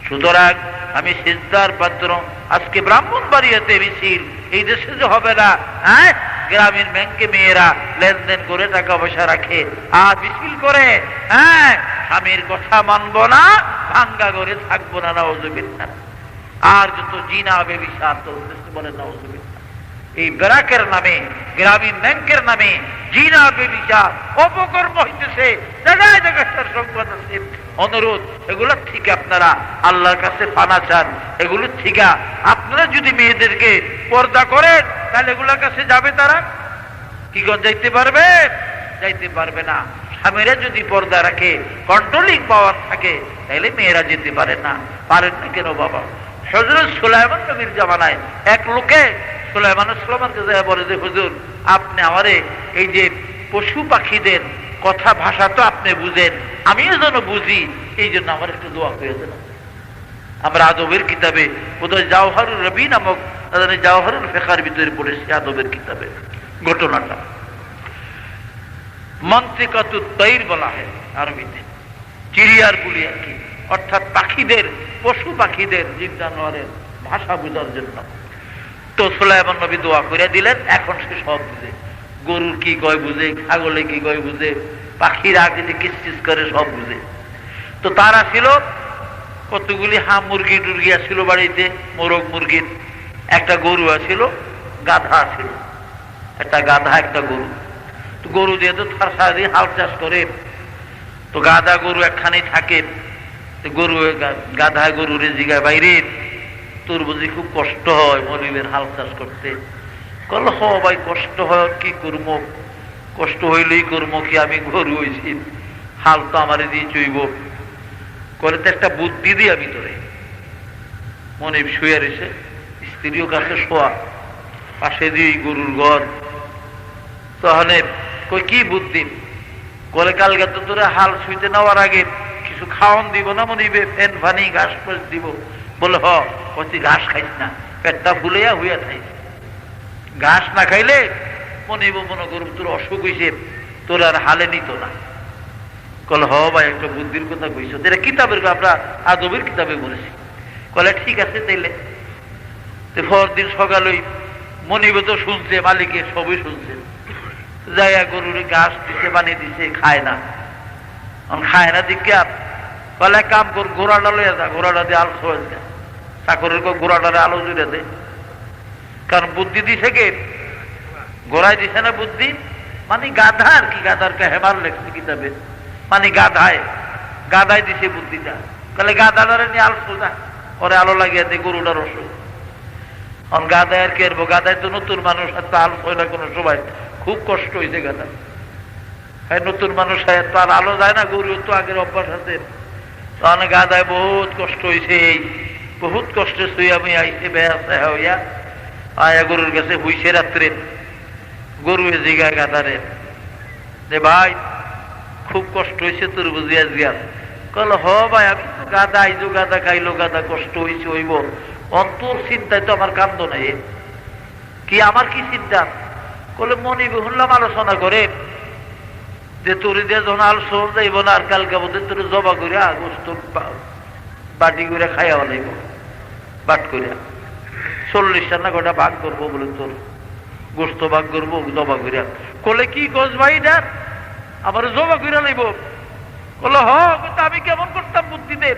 সুতরাং আমি সিজদার পাত্র। আজকে ব্রাহ্মণবাড়িয়াতে মিছিল, এই দেশে যে হবে না, হ্যাঁ, গ্রামীণ ব্যাংকে মেয়েরা লেনদেন করে টাকা পয়সা রাখে আর মিছিল করে, হ্যাঁ, স্বামীর কথা মানবো না, ভাঙ্গা করে থাকবো না, নাউযুবিল্লাহ। আর যত জিনা ব্যভিচার চলতেছে বলে নাউযুবিল্লাহ, এই ব্যারাকের নামে, গ্রামীণ ব্যাংকের নামে জিনা ব্যভিচার অপকর্ম হইতেছে, জায়গায় জায়গায় তার সংবাদ আছে। অনুরোধ, এগুলো ঠিক আপনারা আল্লাহর কাছে পানা চান, এগুলো ঠিক। আপনারা যদি মেয়েদেরকে পর্দা করেন তাহলে এগুলোর কাছে যাবে তারা কি যাইতে পারবে? যাইতে পারবে না। স্বামীরা যদি পর্দা রাখে, কন্ট্রোলিং পাওয়ার থাকে, তাহলে মেয়েরা যেতে পারে না। পারেন না কেন বাবা? হযরত সুলাইমান নবীর জামানায় এক লোকে সুলাইমান আসলামের কাছে বলে যে, হুজুর আপনি আমারে এই যে পশু পাখিদের কথা ভাষা তো আপনি বুঝেন, আমিও যেন বুঝি, এই জন্য আমার একটু দোয়া করে দেন। আমরা আদবের কিতাবে বোধহয় জাওহারুর রবি নামক জাওহারুল ফিকার ভিতরে পড়েছি, আদবের কিতাবে ঘটনাটা। মন্তিকাতুত তাইর বলা হয় আরবিতে, চিড়িয়ার গুলি আর কি, অর্থাৎ পাখিদের, পশু পাখিদের, জীব জানোয়ারের ভাষা বোঝার জন্য। তো সুলাইমান নবী দোয়া করে দিলেন, এখন সে সব বুঝে, গরুর কি কয় বুঝে, ছাগলে কি কয় বুঝে, পাখিরা কিন্তু কিসকিস করে সব বুঝে। তো তারা ছিল কতগুলি মুরগি টুরগি ছিল বাড়িতে, মোরগ মুরগির, একটা গরু আছিল, গাধা ছিল, একটা গাধা একটা গরু। তো গরু দিয়ে তো তার সারাদিন হাল চাষ করে, তো গাধা গরু একখানেই থাকে। গরু গাধা গরুরে জিগায়, বাইরে তোর বুঝি খুব কষ্ট হয় মরিলের হাল চাষ করতে? কল হ ভাই, কষ্ট হয়, কি করবো, কষ্ট হইলেই করবো কি, আমি গরু হয়েছি, হাল তো আমার দিয়ে চইব করে। তো একটা বুদ্ধি দিয়া ভিতরে মনে শুয়ে রয়েছে, স্ত্রীও কাছে শোয়া, পাশে দিয়ে গরুর ঘর। তাহলে কই কি বুদ্ধি? করে কালকে তো তোরা হাল শুইতে নেওয়ার আগে কিছু খাওয়ান দিব না মনিবে, ফ্যান ফানি ঘাস ফাস দিব। বলে হ, কচি ঘাস খাইস না, পেটটা ফুলেয়া হইয়া থাইস, ঘাস না খাইলে মনিব মনে করুন তোর অসুখ হয়েছে, তোর আর হালে নিত না। কলে হ ভাই একটা বুদ্ধির কথা কইছ, এটা কিতাবের আমরা আদবের কিতাবে বলেছি। কলে ঠিক আছে তাইলে। পরদিন সকালে মনিব তো শুনছে, মালিকে সবই শুনছে, যাইয়া গরুর ঘাস দিছে, বানিয়ে দিছে, খায় না। খায় না দিকে কলে কাম কর, ঘোড়াটা লইয়া যা, ঘোড়াটা দিয়ে আলো সহজ যা, চাকরের ঘোড়াটারে আলো জুড়ে দে। কারণ বুদ্ধি দিছে কে? ঘোড়ায় দিছে না বুদ্ধি, মানে গাধা আর কি, গাধার হেমার লেখছে কিতাবে, মানে গাধায় দিছে বুদ্ধিটা। তাহলে গাধাটারে নিয়ে আলো সোজা ওরে আলো লাগিয়ে দে, গরুটার অসুখ। গাধায় আর কি আসবো, গাধায় তো নতুন মানুষ, তো আলো হয় না কোনো সময়, খুব কষ্ট হয়েছে গাধা। হ্যাঁ নতুন মানুষ হয় তো আর আলো যায় না, গরু তো আগের অভ্যাস আছে। তাহলে গাধায় বহুত কষ্ট হয়েছে, বহুত কষ্টে শুয়ে আমি আইসে বেড়াতে হইয়া আয়া গরুর কাছে হুইছে রাত্রে। গরু জিগায় গাধারে যে ভাই খুব কষ্ট হয়েছে তোর বুঝিয়া জিয়ার। কল হ ভাই আমি তো গাধা, আইজো গাধা খাইলো, গাধা কষ্ট হয়েছে হইব, অন্তর চিন্তায় তো আমার কান্দ নাই। কি আমার কি চিন্তা? কলে মনি শুনলাম আলোচনা করে যে তোর দিয়ে যখন আলোচনা যাইব না, আর কালকে বোধ তোর জবা করে গোস্ত বাটি করে খাইয়া লাগব, বাট করিয়া 40টা না কটা ভাগ করবো বলে, তোর গোস্ত ভাগ করবো জবা করিয়া। কলে কি কোচ ভাই না আমার জবা করিয়া লাগব? কলে হ, আমি কেমন করতাম বুদ্ধি দে?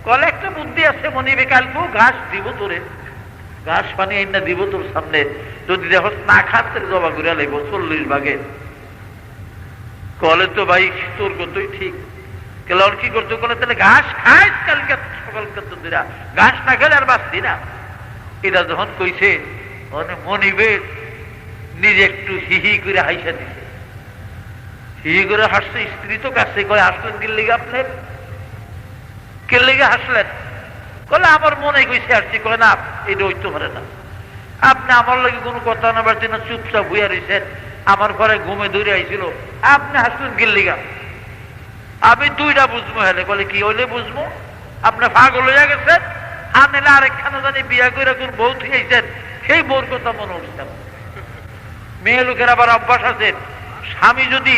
কলে একটা বুদ্ধি আছে মনিবে, কালকেও ঘাস দিব তোরে, ঘাস পানি আইনা দিব তোর সামনে, যদি দেখো না খাতে জবা করিয়া লাগব 40 ভাগে। কলে তো ভাই তোর কতই ঠিক। কেন কি করতো? কলে তাহলে ঘাস খাইস কালকে সকালকে তো দিরা, ঘাস না খেলে আর বাঁচতি না। এটা যখন কইছে মনিবে নিজে একটু হিহি করে হাইসা দিছে, হিহি করে হাসছে। স্ত্রী তো কাছে কয় হাসলেন কি লেগে আপনার? কে লেগে হাসলেন? কলে আমার মনে কইছে আসছি। কয় না এটা হইতে পারে না, আপনি আমার লাগে কোনো কথা না পারছেন না, চুপচাপ হইয়া রয়েছেন, আমার ঘরে ঘুমে ধরে আইছিল, আপনি হাসলেন কি লেগা? আমি দুইটা বুঝবো। হেলে বলে কি হইলে বুঝবো? আপনি পাগল হইয়া গেছেন, আনেলে আরেকখানে জানি বিয়া করে কোন বউ থিয়েছেন, সেই বউর কথা মনে উঠছে। মেয়ে লোকের আবার অভ্যাস আছে, স্বামী যদি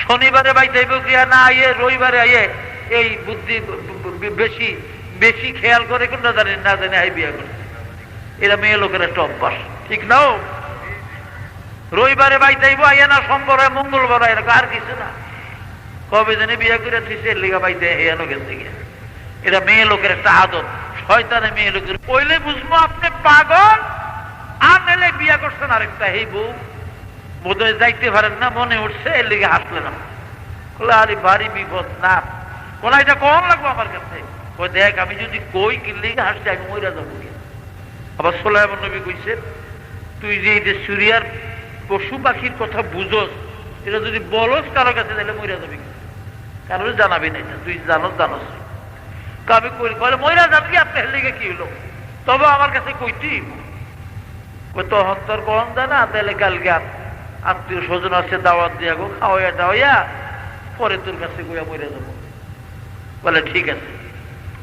শনিবারে বাইতে গিয়া না আইয়ে রবিবারে আইয়ে এই বুদ্ধি বেশি বেশি খেয়াল করে কোনটা জানেন না জানে আই বিয়া করছে। এরা মেয়ে লোকের একটা অভ্যাস, ঠিক নাও? রবিবারে বাইতাইব আইয়া না, সোমবার হয় মঙ্গলবার হয়, এরকম আর কিছু না। কবে জানি বিয়া করে থিসে লিগা বাইতে এনো গেছে গিয়া। এটা মেয়ে লোকের একটা আদত, শয়তানে মেয়ে লোকের। কইলে বুঝবো আপনি পাগল, আর নেলে বিয়া করছেন আরেকটা, এই বউ বোধহয় যাইতে পারেন না, মনে উঠছে, এর লিগে হাসলে না। আরে ভারী বিপদ না, কোন এটা কম লাগবো আমার কাছে। কই দেখ আমি যদি কই কি লিগে হাসছি, আমি মইরা যাবো। আবার সুলাইমান নবী কইছে তুই যে এই যে সুরিয়ার পশু পাখির কথা বুঝোস, এটা যদি বলস কারো কাছে তাহলে মইরা যাবি, কারো জানাবি না, এটা তুই জানোস। আমি কই বলে মইরা যাবি কি? আপনার লিগে কি হলো? তবে আমার কাছে কইতি তখন তোর কম দেয় না, তাহলে কালকে আত্মীয় স্বজন আছে, দাওয়াত দিয়া গো খাওয়াইয়া টাওয়াইয়া পরে তোর কাছে গইয়া মইরা যাবো। বলে ঠিক আছে,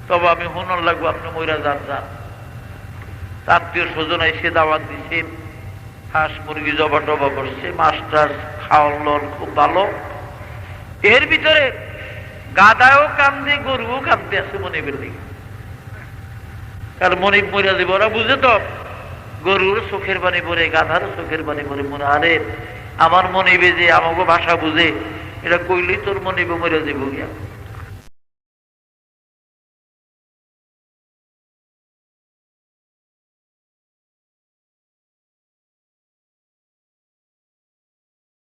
তবে আমি হুনর লাগবো, আপনি মইরা যান। আত্মীয় স্বজন এসে দাওয়াত দিছে, হাঁস মুরগি জবা টবা করছে, মাছ টাছ খাওয়ান খুব ভালো। এর ভিতরে গাদাও কান্দে, গরুও কান্দে আছে মনিবের দিকে। কারণ মনিব মরিয়া দিব, ওরা বুঝে তো গরুর চোখের পানি পরে, গাধার চোখের পানি পরে। মনে আরে আমার মনিবে যে আমাকে ভাষা বুঝে, এটা কইলেই তোর মনিবে মরিয়া দিব গিয়া।